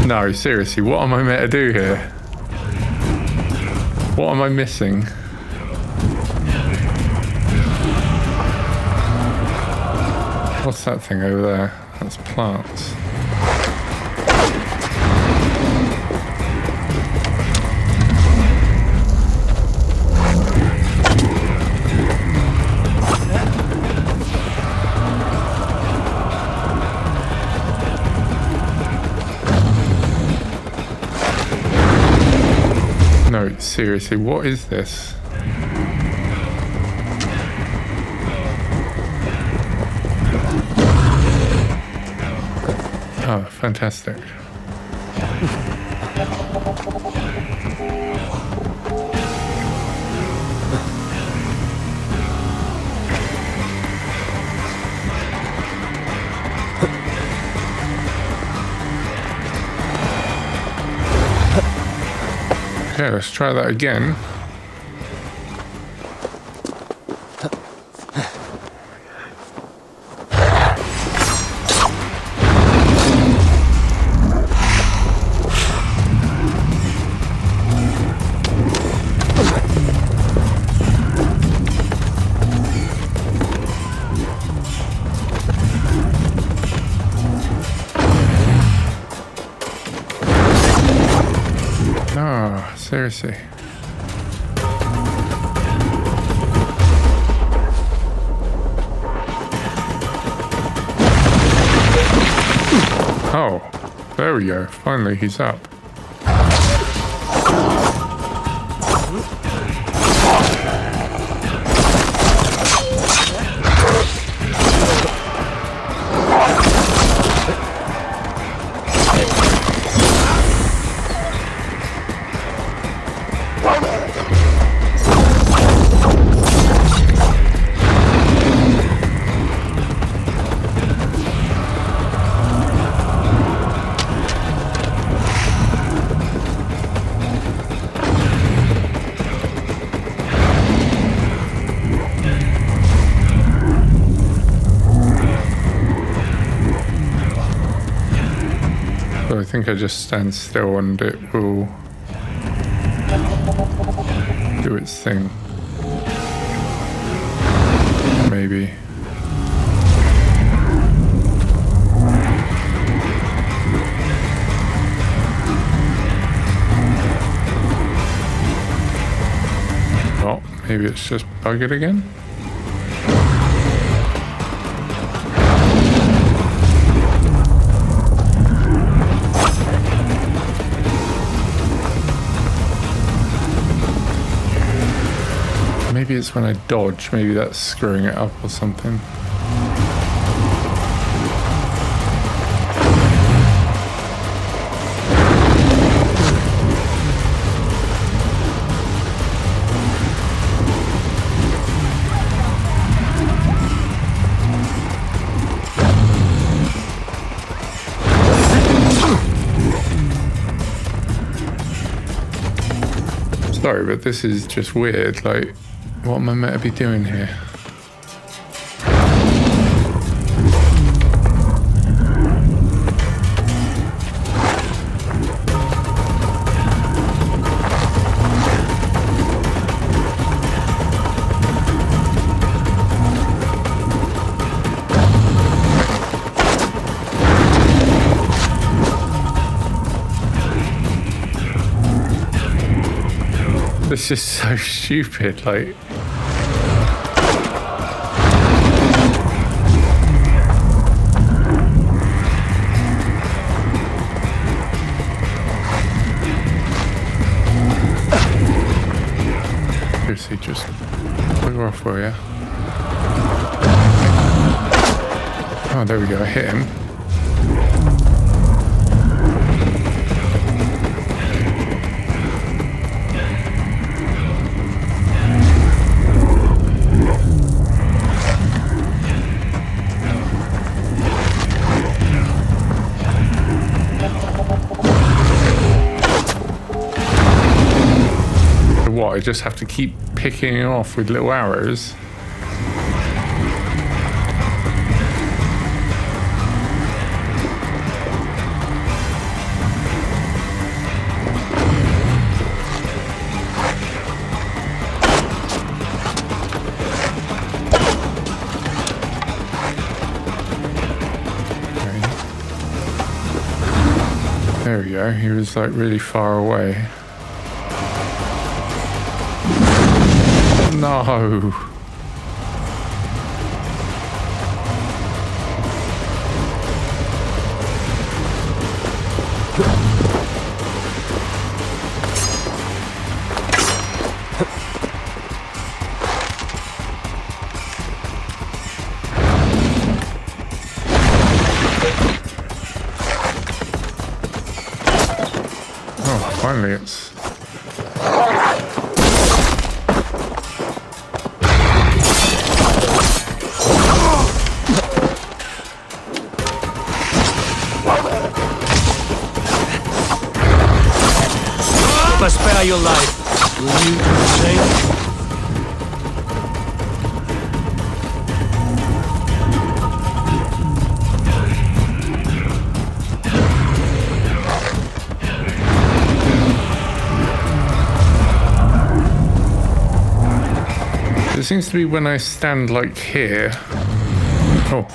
No, seriously, what am I meant to do here? What am I missing? What's that thing over there? That's plants. No, seriously, what is this? Oh, fantastic. Okay, let's try that again. Seriously. Oh, there we go. Finally, he's up. I think I just stand still and it will do its thing. Maybe. Oh, maybe it's just buggered again. Maybe it's when I dodge, maybe that's screwing it up or something. Sorry, but this is just weird, like, what am I meant to be doing here? This is so stupid, like... Bugger off, will ya? Oh, there we go. I hit him. What, I just have to keep picking it off with little arrows? Okay. There we go, he was like really far away. No. Oh, finally it's... Spare your life. Will you do the same? It seems to be when I stand like here. Oh.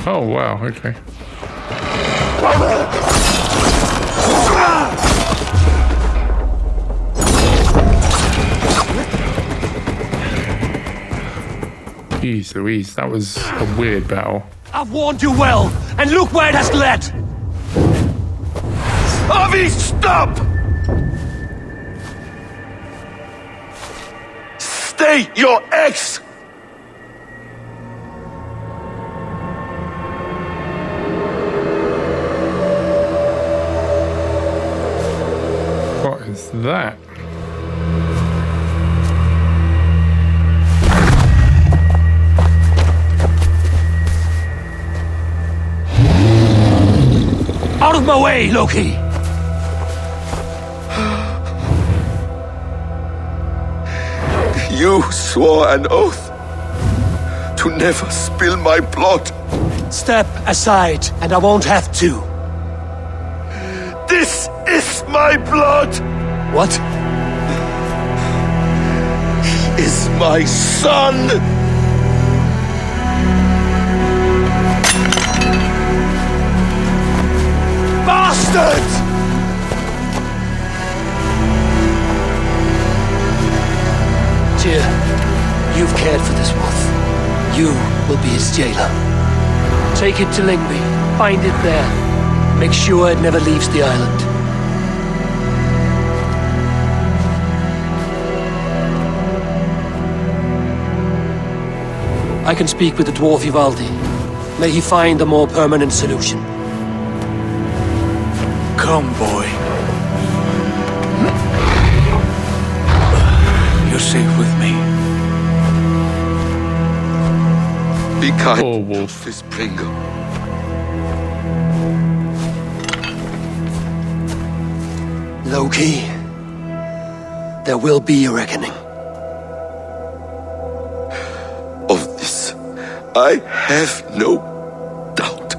Oh, wow, okay. Jeez Louise, that was a weird battle. I've warned you well, and look where it has led! Avi, stop! Stay your ex! What is that? Out of my way, Loki! You swore an oath to never spill my blood. Step aside, and I won't have to. This is my blood! What? He is my son! Bastard! Seer, you've cared for this wolf. You will be its jailer. Take it to Lingby. Find it there. Make sure it never leaves the island. I can speak with the dwarf Ivaldi. May he find a more permanent solution. Come, boy. You're safe with me. Be kind Poor wolf. to this Pringle. Loki, there will be a reckoning. Of this, I have no doubt.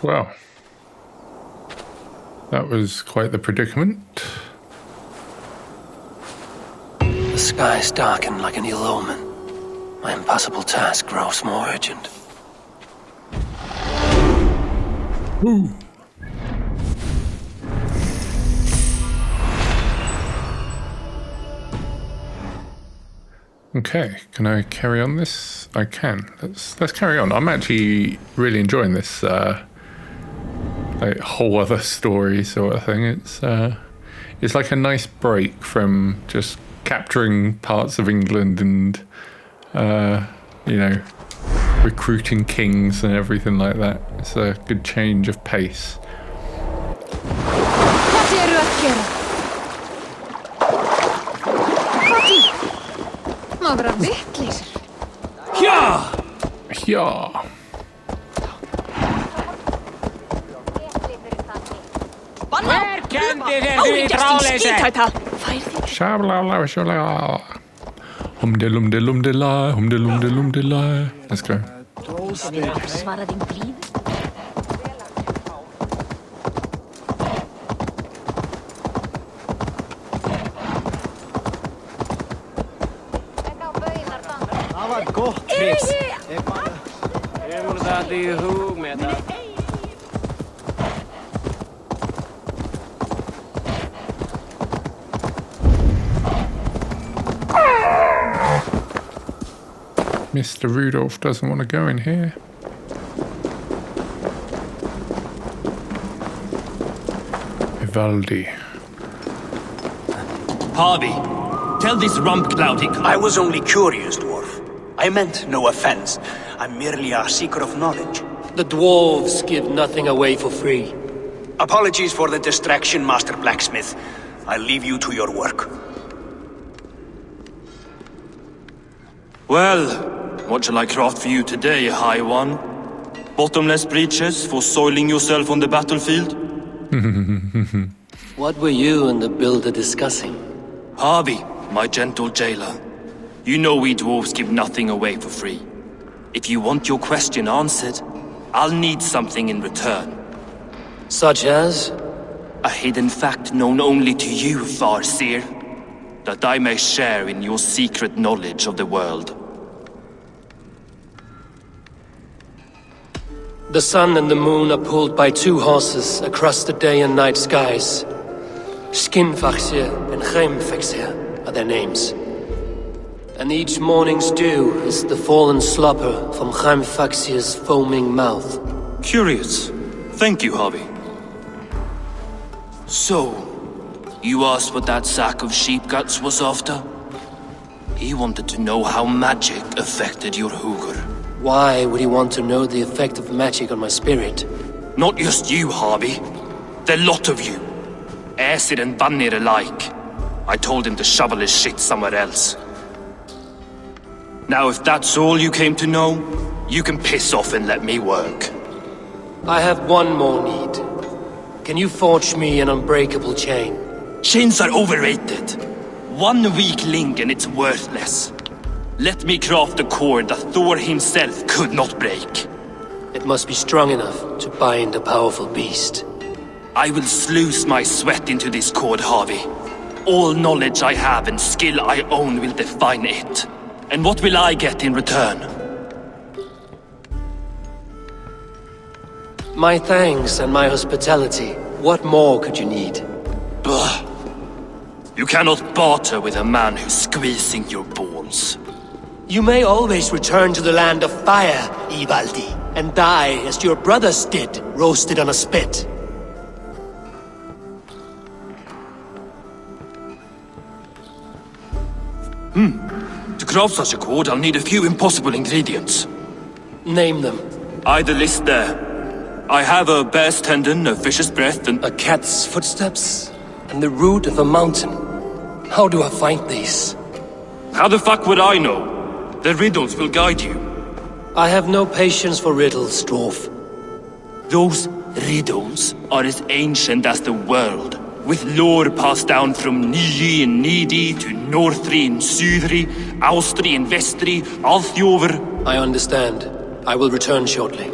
Well, that was quite the predicament. The skies darken like an ill omen. impossible task grows more urgent. Woo. Okay, can I carry on this? I can. Let's carry on. I'm actually really enjoying this like whole other story sort of thing. It's like a nice break from just capturing parts of England and recruiting kings and everything like that. It's a good change of pace. Ja! Ja. Where can the trolleyse? Shabla-la-shabla. Humde-lumde-lumde-la, humde-lumde-lumde-la. Let's go. Mr. Rudolph doesn't want to go in here. Ivaldi. Harvey, tell this rump clouding. I was only curious, dwarf. I meant no offense. I'm merely a seeker of knowledge. The dwarves give nothing away for free. Apologies for the distraction, Master Blacksmith. I'll leave you to your work. Well, what shall I craft for you today, High One? Bottomless breeches for soiling yourself on the battlefield? What were you and the builder discussing? Harvey, my gentle jailer. You know we dwarves give nothing away for free. If you want your question answered, I'll need something in return. Such as? A hidden fact known only to you, Far Seer. That I may share in your secret knowledge of the world. The sun and the moon are pulled by two horses across the day and night skies. Skinfaxir and Geimfaxir are their names. And each morning's dew is the fallen slobber from Geimfaxir's foaming mouth. Curious. Thank you, Harvey. So, you asked what that sack of sheep guts was after? He wanted to know how magic affected your Hugr. Why would he want to know the effect of magic on my spirit? Not just you, Harvey. The lot of you. Aesir and Vanir alike. I told him to shovel his shit somewhere else. Now if that's all you came to know, you can piss off and let me work. I have one more need. Can you forge me an unbreakable chain? Chains are overrated. One weak link and it's worthless. Let me craft a cord that Thor himself could not break. It must be strong enough to bind a powerful beast. I will sluice my sweat into this cord, Harvey. All knowledge I have and skill I own will define it. And what will I get in return? My thanks and my hospitality. What more could you need? Blah. You cannot barter with a man who's squeezing your balls. You may always return to the land of fire, Ivaldi, and die as your brothers did, roasted on a spit. To craft such a cord, I'll need a few impossible ingredients. Name them. Either list there. I have a bear's tendon, a fish's breath, and a cat's footsteps, and the root of a mountain. How do I find these? How the fuck would I know? The riddles will guide you. I have no patience for riddles, dwarf. Those riddles are as ancient as the world, with lore passed down from Niji and Nidi to Northri and Sudri, Austri and Vestri, Althjover. I understand. I will return shortly.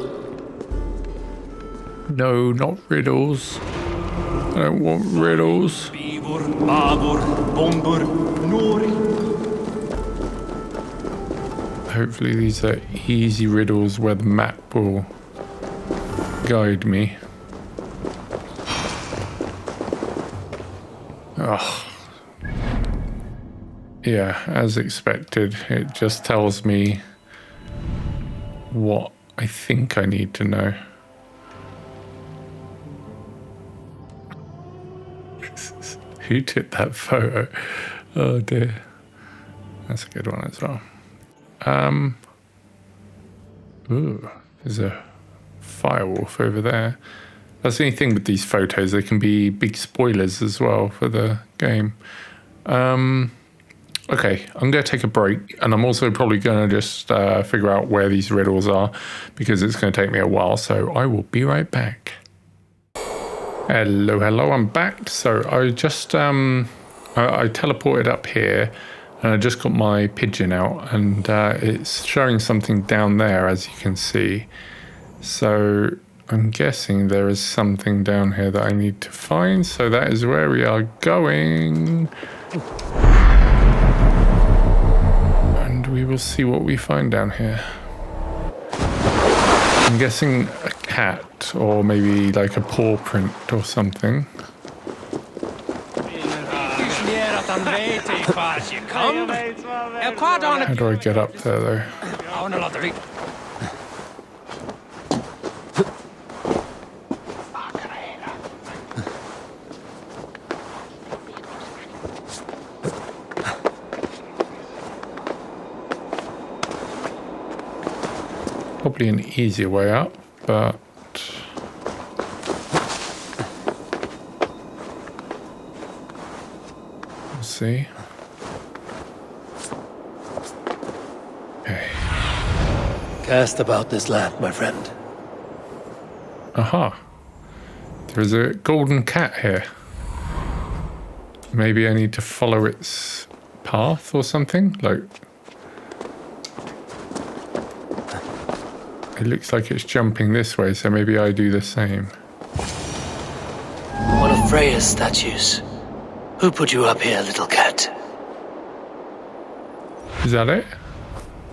No, not riddles. I don't want riddles. Bivor, Bavor, Bombur, Nori. hopefully these are easy riddles where the map will guide me. Oh. Yeah, as expected, it just tells me what I think I need to know. Who took that photo? Oh dear. That's a good one as well. Ooh, there's a firewolf over there. That's the only thing with these photos, they can be big spoilers as well for the game. Okay, I'm going to take a break, and I'm also probably going to just figure out where these riddles are, because it's going to take me a while, so I will be right back. Hello, I'm back. So I just, I teleported up here, and I just got my pigeon out, and it's showing something down there, as you can see. So I'm guessing there is something down here that I need to find, so that is where we are going. And we will see what we find down here. I'm guessing a cat, or maybe like a paw print or something. How do I get up there though? Probably an easier way up, but we'll see. Okay. Cast about this land, my friend. Aha. There's a golden cat here. Maybe I need to follow its path or something? Like, it looks like it's jumping this way, so maybe I do the same. One of Freya's statues. Who put you up here, little cat? Is that it?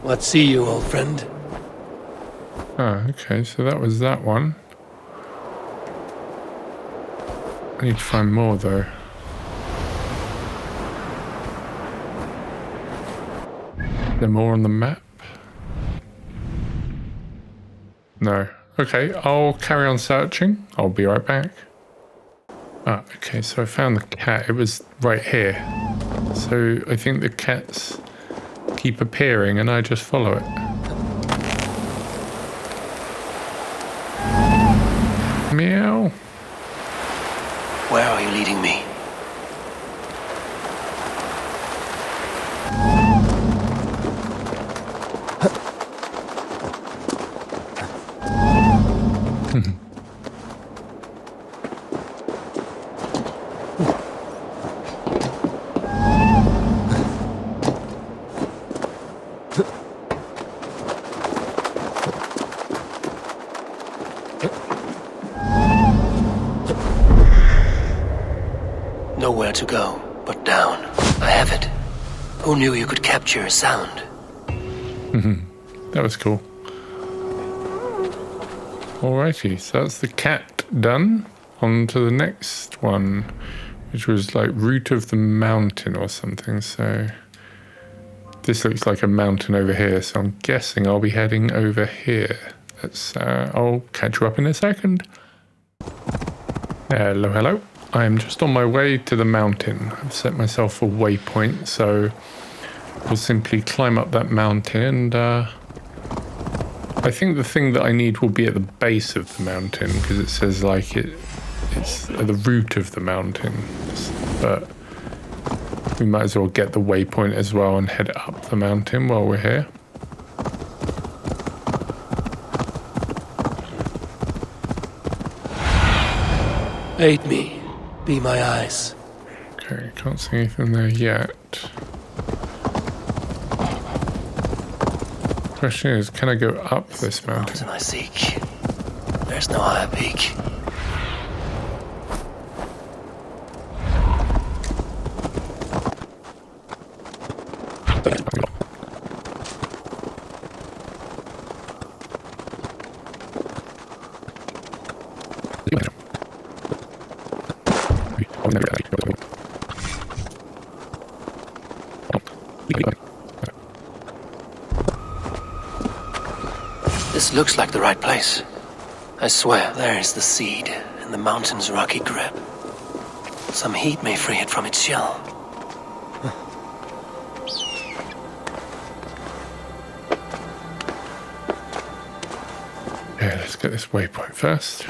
What see you, old friend? Oh, okay, so that was that one. I need to find more, though. Is there more on the map? No. Okay, I'll carry on searching. I'll be right back. Ah, okay, so I found the cat. It was right here. So I think the cats keep appearing and I just follow it. Meow. Where are you leading me? Nowhere to go but down. I have it. Who knew you could capture a sound? That was cool. Alrighty, so that's the cat done. On to the next one, which was like root of the mountain or something. So this looks like a mountain over here, so I'm guessing I'll be heading over here. I'll catch you up in a second. Hello. I am just on my way to the mountain. I've set myself a waypoint, so I'll simply climb up that mountain, and I think the thing that I need will be at the base of the mountain, because it says like it's at the root of the mountain, but we might as well get the waypoint as well and head up the mountain while we're here. Aid me. Be my eyes. Okay, can't see anything there yet. Question is, can I go up this mountain? I seek. There's no higher peak. This looks like the right place. I swear, there is the seed in the mountain's rocky grip. Some heat may free it from its shell. Yeah, let's get this waypoint first.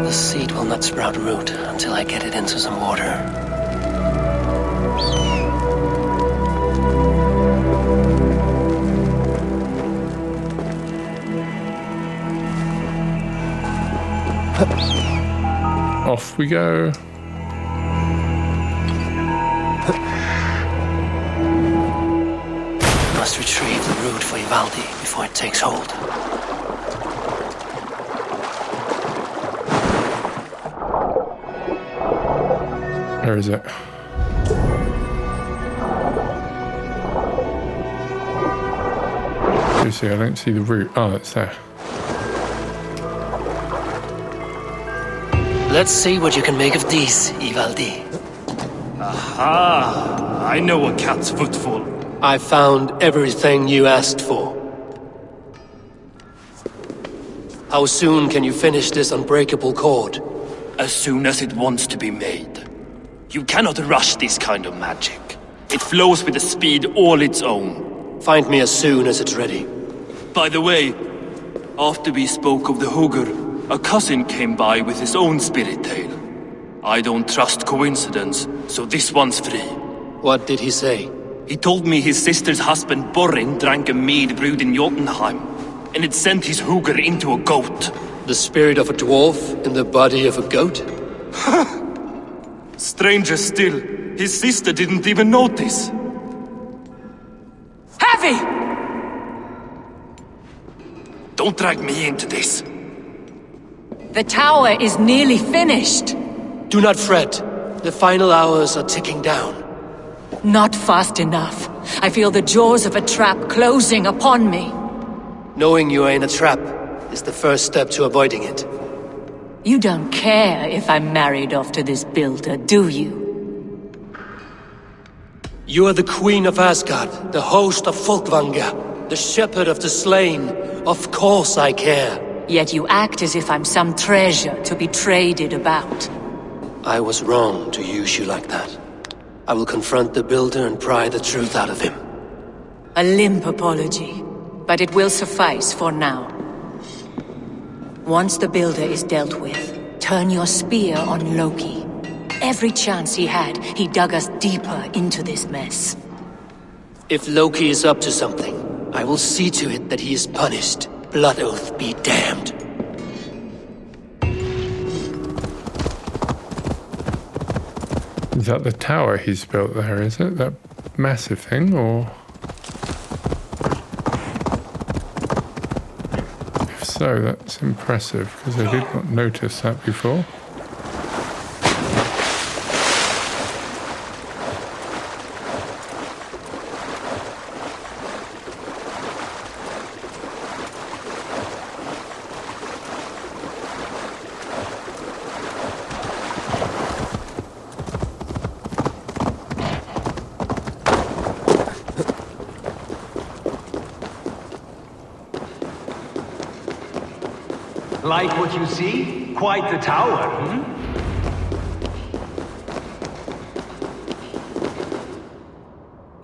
The seed will not sprout root until I get it into some water. Off we go. Must retrieve the root for Ivaldi before it takes hold. Where is it? Seriously, I don't see the root. Oh, it's there. Let's see what you can make of these, Ivaldi. Aha! I know a cat's footfall. I found everything you asked for. How soon can you finish this unbreakable cord? As soon as it wants to be made. You cannot rush this kind of magic. It flows with a speed all its own. Find me as soon as it's ready. By the way, after we spoke of the Hugr, a cousin came by with his own spirit tale. I don't trust coincidence, so this one's free. What did he say? He told me his sister's husband Borin drank a mead brewed in Jotunheim, and it sent his Hugr into a goat. The spirit of a dwarf in the body of a goat? Stranger still, his sister didn't even notice. Heavy! Don't drag me into this. The tower is nearly finished. Do not fret. The final hours are ticking down. Not fast enough. I feel the jaws of a trap closing upon me. Knowing you are in a trap is the first step to avoiding it. You don't care if I'm married off to this builder, do you? You are the queen of Asgard, the host of Folkvanga, the shepherd of the slain. Of course I care. Yet you act as if I'm some treasure to be traded about. I was wrong to use you like that. I will confront the builder and pry the truth out of him. A limp apology, but it will suffice for now. Once the builder is dealt with, turn your spear on Loki. Every chance he had, he dug us deeper into this mess. If Loki is up to something, I will see to it that he is punished. Blood Oath be damned. Is that the tower he's built there, is it? That massive thing, or...? If so, that's impressive, because I did not notice that before. Like what you see? Quite the tower, hmm?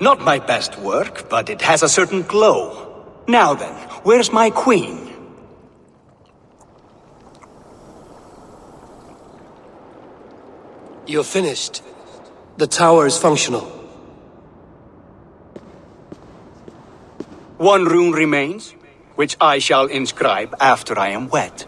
Not my best work, but it has a certain glow. Now then, where's my queen? You're finished. The tower is functional. One rune remains, which I shall inscribe after I am wed.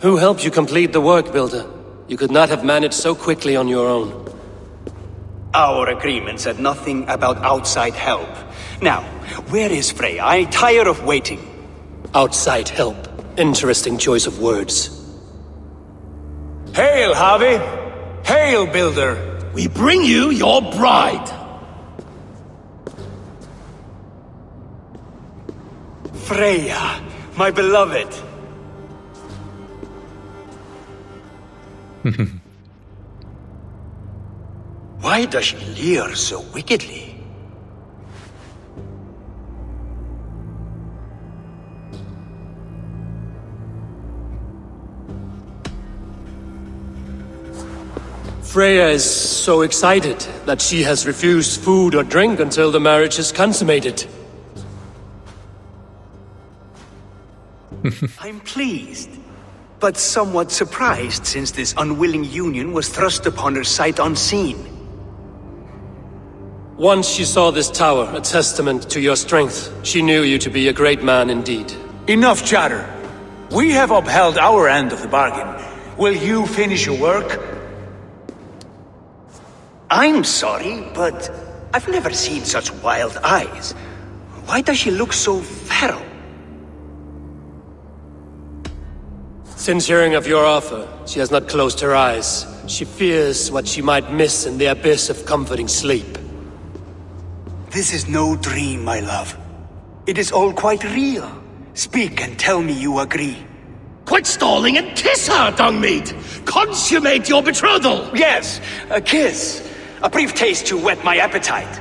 Who helped you complete the work, Builder? You could not have managed so quickly on your own. Our agreement said nothing about outside help. Now, where is Freya? I'm tired of waiting. Outside help. Interesting choice of words. Hail, Harvey! Hail, Builder! We bring you your bride! Freya, my beloved. Why does she leer so wickedly? Freya is so excited that she has refused food or drink until the marriage is consummated. I'm pleased, but somewhat surprised since this unwilling union was thrust upon her sight unseen. Once she saw this tower, a testament to your strength, she knew you to be a great man indeed. Enough chatter. We have upheld our end of the bargain. Will you finish your work? I'm sorry, but I've never seen such wild eyes. Why does she look so feral? Since hearing of your offer, she has not closed her eyes. She fears what she might miss in the abyss of comforting sleep. This is no dream, my love. It is all quite real. Speak and tell me you agree. Quit stalling and kiss her, Dungmeat! Consummate your betrothal! Yes, a kiss. A brief taste to whet my appetite.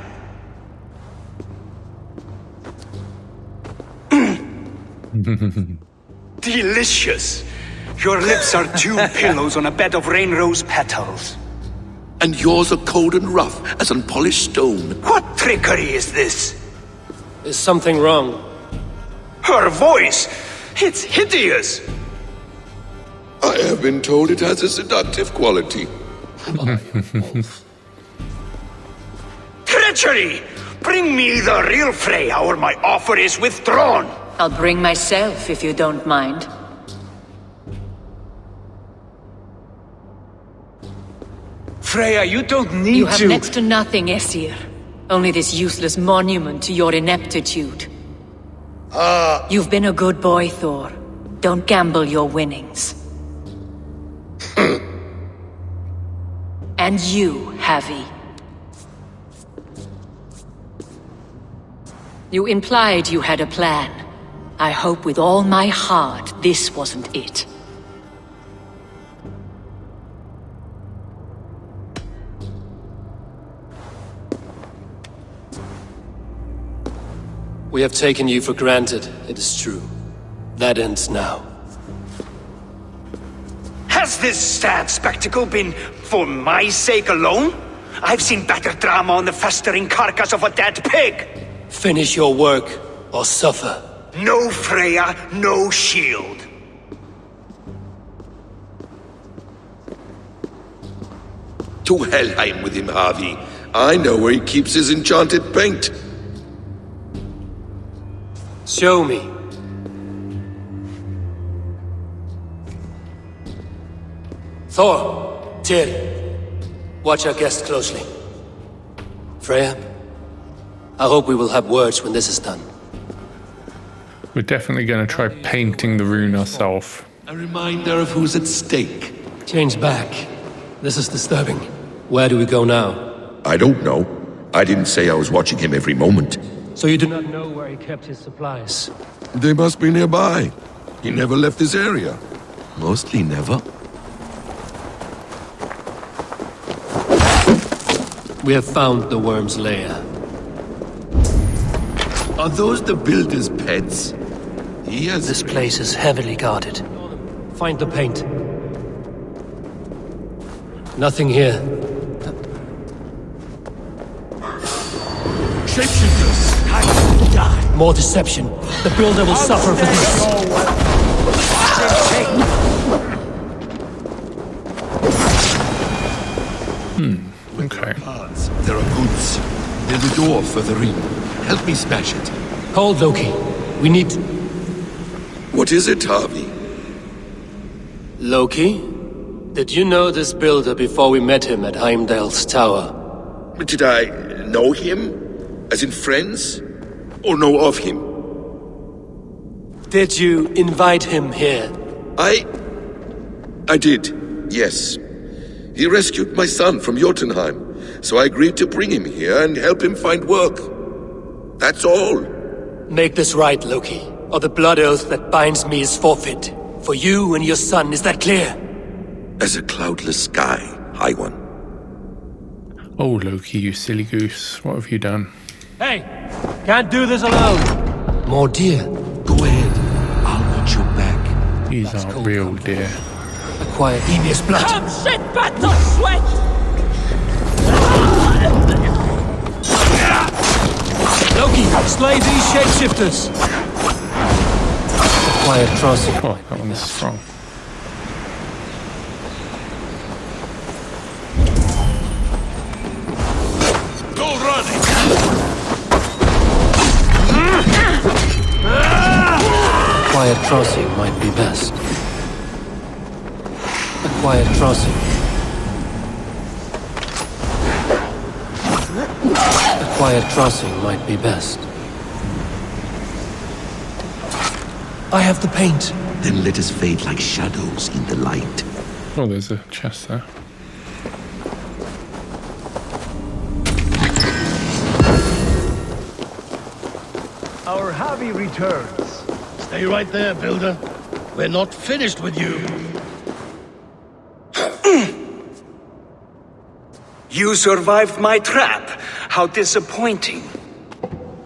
Delicious. Your lips are two pillows on a bed of rain rose petals. And yours are cold and rough as unpolished stone. What trickery is this? Is something wrong? Her voice! It's hideous! I have been told it has a seductive quality. Treachery! Bring me the real Freya or my offer is withdrawn! I'll bring myself if you don't mind. Freya, you don't need to— You have next to nothing, Seer. Only this useless monument to your ineptitude. You've been a good boy, Thor. Don't gamble your winnings. And you, Havi. You implied you had a plan. I hope with all my heart this wasn't it. We have taken you for granted, it is true. That ends now. Has this sad spectacle been for my sake alone? I've seen better drama on the festering carcass of a dead pig! Finish your work, or suffer. No Freya, no shield. To Helheim with him, Harvey. I know where he keeps his enchanted paint. Show me. Thor, Tyr, watch our guest closely. Freya, I hope we will have words when this is done. We're definitely going to try painting the rune ourselves. A reminder of who's at stake. Change back. This is disturbing. Where do we go now? I don't know. I didn't say I was watching him every moment. So you do not know where he kept his supplies? They must be nearby. He never left this area. Mostly never. We have found the worm's lair. Are those the builder's pets? He has... This place is heavily guarded. Find the paint. Nothing here. Shapeshifters! More deception. The builder will suffer for this. Okay. There are goods. There's a door further in. Help me smash it. Hold, Loki. We need... What is it, Harvey? Loki, did you know this builder before we met him at Heimdall's tower? Did I know him? As in friends? Or know of him? Did you invite him here? I did, yes. He rescued my son from Jotunheim, so I agreed to bring him here and help him find work. That's all. Make this right, Loki, or the blood oath that binds me is forfeit. For you and your son, is that clear? As a cloudless sky, High One. Oh, Loki, you silly goose. What have you done? Hey! Can't do this alone! More deer. Go ahead. I'll watch your back. These aren't real deer. Acquire Emir's blood. Come shit, battle sweat! Loki, slay these shapeshifters! Acquire Trossi. Oh, that one's strong. Go running! Quiet crossing might be best. A quiet crossing. A quiet crossing might be best. I have the paint. Then let us fade like shadows in the light. Oh, there's a chest there. Our hobby returns. Stay right there, Builder. We're not finished with you. You survived my trap. How disappointing.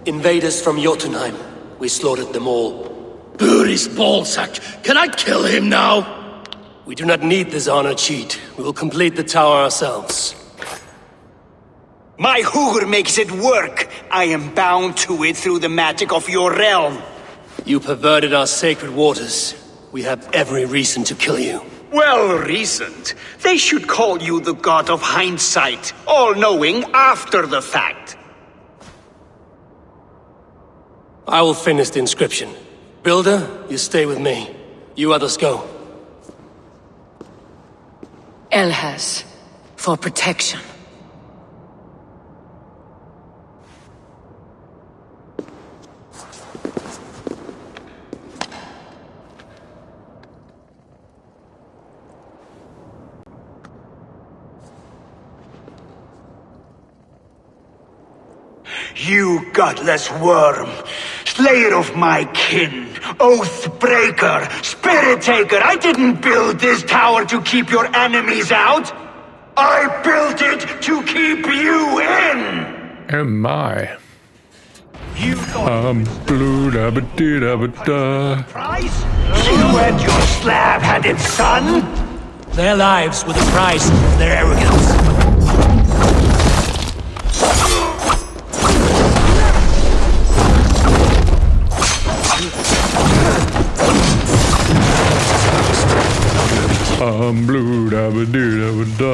Invaders from Jotunheim. We slaughtered them all. Buri's ballsack. Can I kill him now? We do not need this honor cheat. We will complete the tower ourselves. My Hugr makes it work. I am bound to it through the magic of your realm. You perverted our sacred waters. We have every reason to kill you. Well reasoned. They should call you the god of hindsight, all-knowing after the fact. I will finish the inscription. Builder, you stay with me. You others go. Elhas, for protection. You godless worm, slayer of my kin, oath breaker, spirit taker, I didn't build this tower to keep your enemies out. I built it to keep you in. Oh my. You Blue-da-ba-doo-da-ba-da. price? You and your slab-headed son? Their lives were the price of their arrogance. Blue-da-ba-doo-da-ba-da.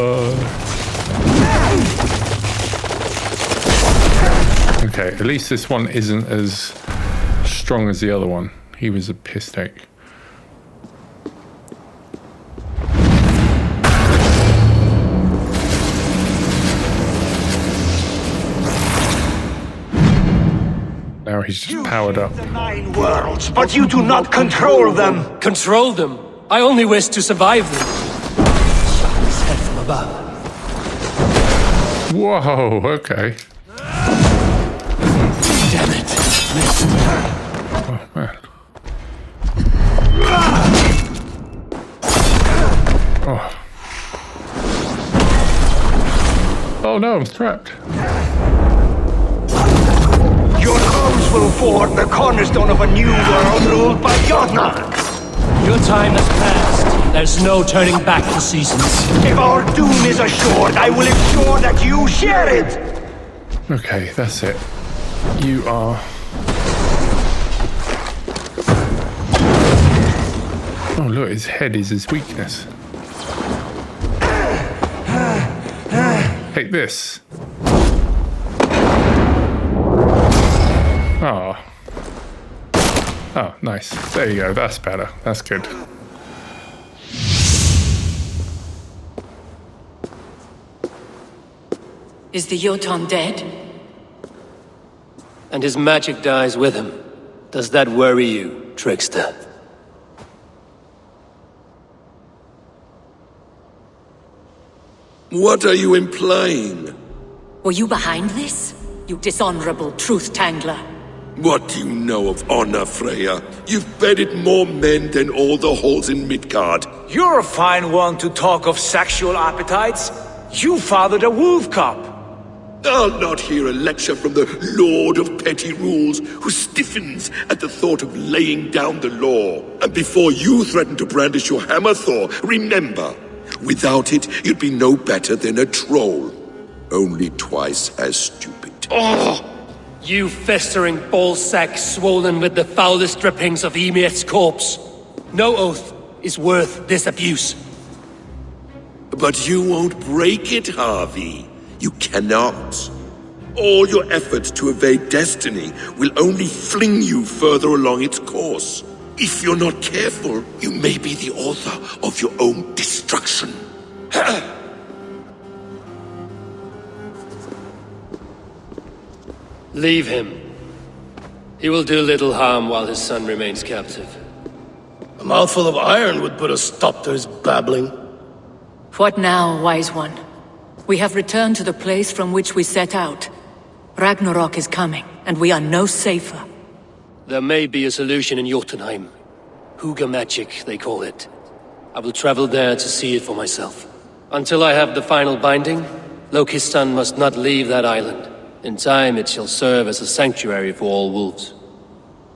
Okay, at least this one isn't as strong as the other one. He was a piss take. Now he's just powered up. The 9 worlds, but you do not control them. Control them? I only wish to survive them. Shot his head from above. Whoa, okay. Damn it. Missed. Oh, man. Oh. Oh no, I'm trapped. Your arms will form the cornerstone of a new world ruled by Jotnar. Your time has passed. There's no turning back the seasons. If our doom is assured, I will ensure that you share it. Okay, that's it. You are... Oh look, his head is his weakness. Take this. Oh. Oh, nice. There you go. That's better. That's good. Is the Jotun dead? And his magic dies with him. Does that worry you, trickster? What are you implying? Were you behind this? You dishonorable truth-tangler. What do you know of honor, Freya? You've bedded more men than all the halls in Midgard. You're a fine one to talk of sexual appetites. You fathered a wolf cub. I'll not hear a lecture from the Lord of Petty Rules, who stiffens at the thought of laying down the law. And before you threaten to brandish your hammer, Thor, remember, without it, you'd be no better than a troll. Only twice as stupid. Oh! You festering ballsack swollen with the foulest drippings of Ymir's corpse. No oath is worth this abuse. But you won't break it, Harvey. You cannot. All your efforts to evade destiny will only fling you further along its course. If you're not careful, you may be the author of your own destruction. Leave him. He will do little harm while his son remains captive. A mouthful of iron would put a stop to his babbling. What now, wise one? We have returned to the place from which we set out. Ragnarok is coming, and we are no safer. There may be a solution in Jotunheim. Huga magic, they call it. I will travel there to see it for myself. Until I have the final binding, Loki's son must not leave that island. In time, it shall serve as a sanctuary for all wolves.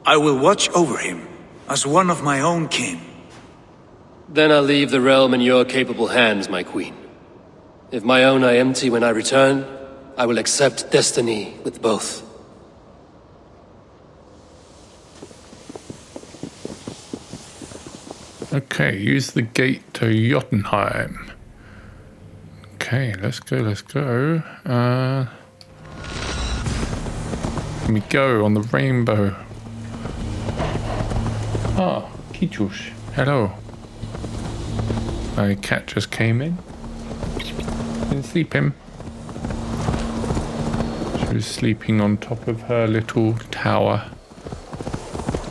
I will watch over him, as one of my own kin. Then I'll leave the realm in your capable hands, my queen. If my own are empty when I return, I will accept destiny with both. Okay, use the gate to Jotunheim. Okay, let's go. Let me go on the rainbow. Ah, Kichush. Hello. My cat just came in. Didn't sleep him. She was sleeping on top of her little tower.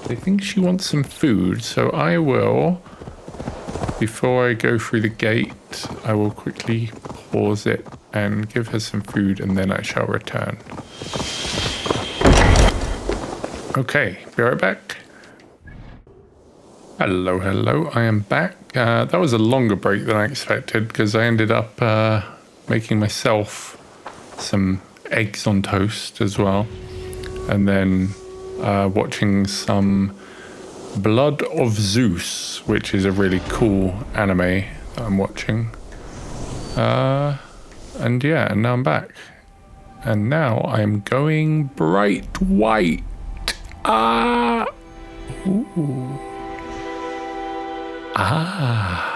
I think she wants some food, so I will, before I go through the gate, I will quickly pause it and give her some food, and then I shall return. Okay, be right back. Hello, I am back. That was a longer break than I expected because I ended up making myself some eggs on toast as well, and then watching some Blood of Zeus, which is a really cool anime that I'm watching. And yeah, and now I'm back. And now I'm going bright white. Ah! Ooh. Ah!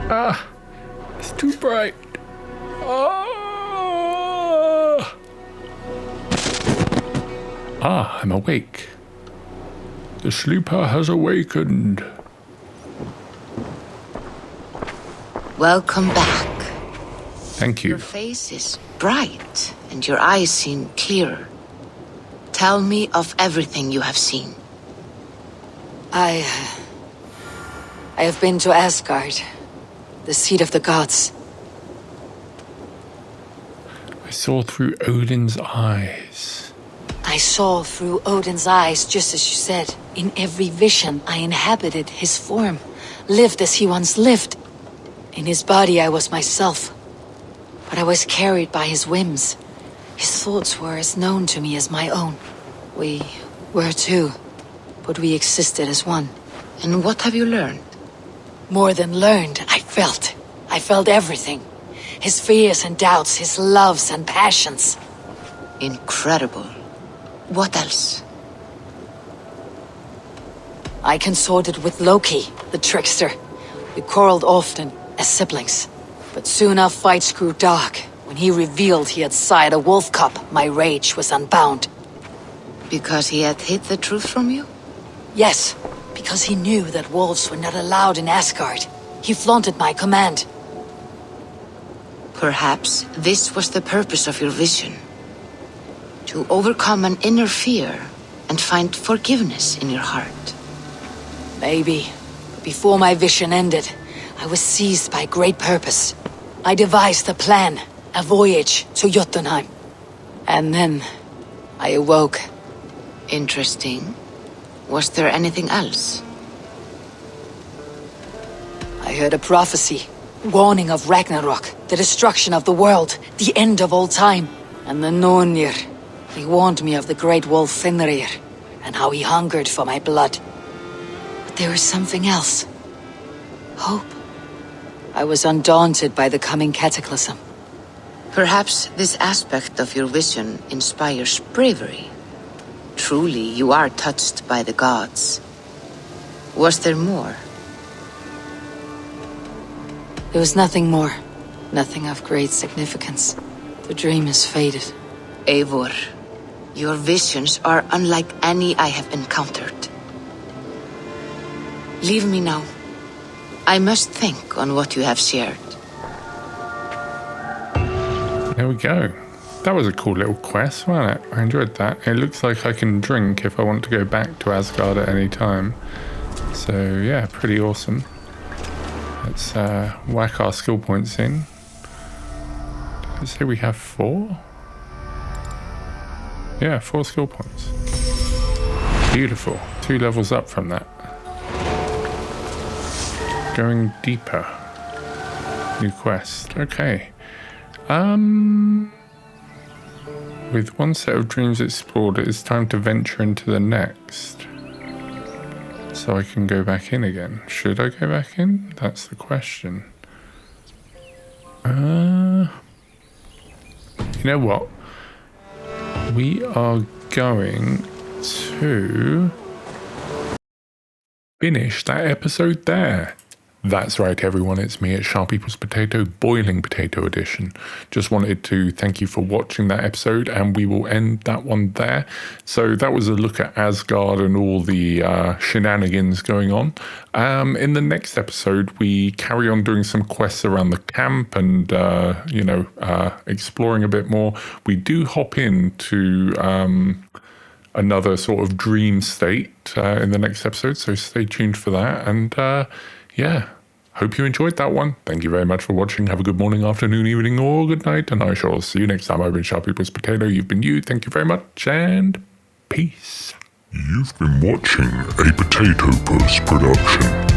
Ah! It's too bright. Ah! Ah, I'm awake. The sleeper has awakened. Welcome back. Thank you. Your face is bright, and your eyes seem clearer. Tell me of everything you have seen. I have been to Asgard, the seat of the gods. I saw through Odin's eyes. I saw through Odin's eyes, just as you said. In every vision, I inhabited his form, lived as he once lived. In his body, I was myself. But I was carried by his whims. His thoughts were as known to me as my own. We were two, but we existed as one. And what have you learned? More than learned, I felt. I felt everything. His fears and doubts, his loves and passions. Incredible. What else? I consorted with Loki, the trickster. We quarreled often, as siblings. But soon our fights grew dark. When he revealed he had sired a wolf cub, my rage was unbound. Because he had hid the truth from you? Yes, because he knew that wolves were not allowed in Asgard. He flaunted my command. Perhaps this was the purpose of your vision. To overcome an inner fear and find forgiveness in your heart. Maybe. But before my vision ended, I was seized by great purpose. I devised a plan, a voyage to Jotunheim. And then I awoke. Interesting. Was there anything else? I heard a prophecy, warning of Ragnarok, the destruction of the world, the end of all time. And the Nornir, he warned me of the great wolf Fenrir, and how he hungered for my blood. But there was something else. Hope. I was undaunted by the coming cataclysm. Perhaps this aspect of your vision inspires bravery. Truly, you are touched by the gods. Was there more? There was nothing more. Nothing of great significance. The dream is faded. Eivor, your visions are unlike any I have encountered. Leave me now. I must think on what you have shared. There we go. That was a cool little quest, wasn't it? I enjoyed that. It looks like I can drink if I want to go back to Asgard at any time. So yeah, pretty awesome. Let's whack our skill points in. Did it say we have 4? Yeah, 4 skill points. Beautiful. 2 levels up from that. Going deeper. New quest. Okay. With one set of dreams explored, it is time to venture into the next. So I can go back in again. Should I go back in? That's the question. You know what? We are going to finish that episode there. That's right, everyone. It's me at Sharpypus Potato, Boiling Potato Edition. Just wanted to thank you for watching that episode, and we will end that one there. So that was a look at Asgard and all the shenanigans going on. In the next episode, we carry on doing some quests around the camp and, exploring a bit more. We do hop into another sort of dream state in the next episode, so stay tuned for that. And yeah, hope you enjoyed that one. Thank you very much for watching. Have a good morning, afternoon, evening, or good night, and I shall see you next time. I've been Sharpypus Potato. You've been you. Thank you very much, and peace. You've been watching a Potato Puss production.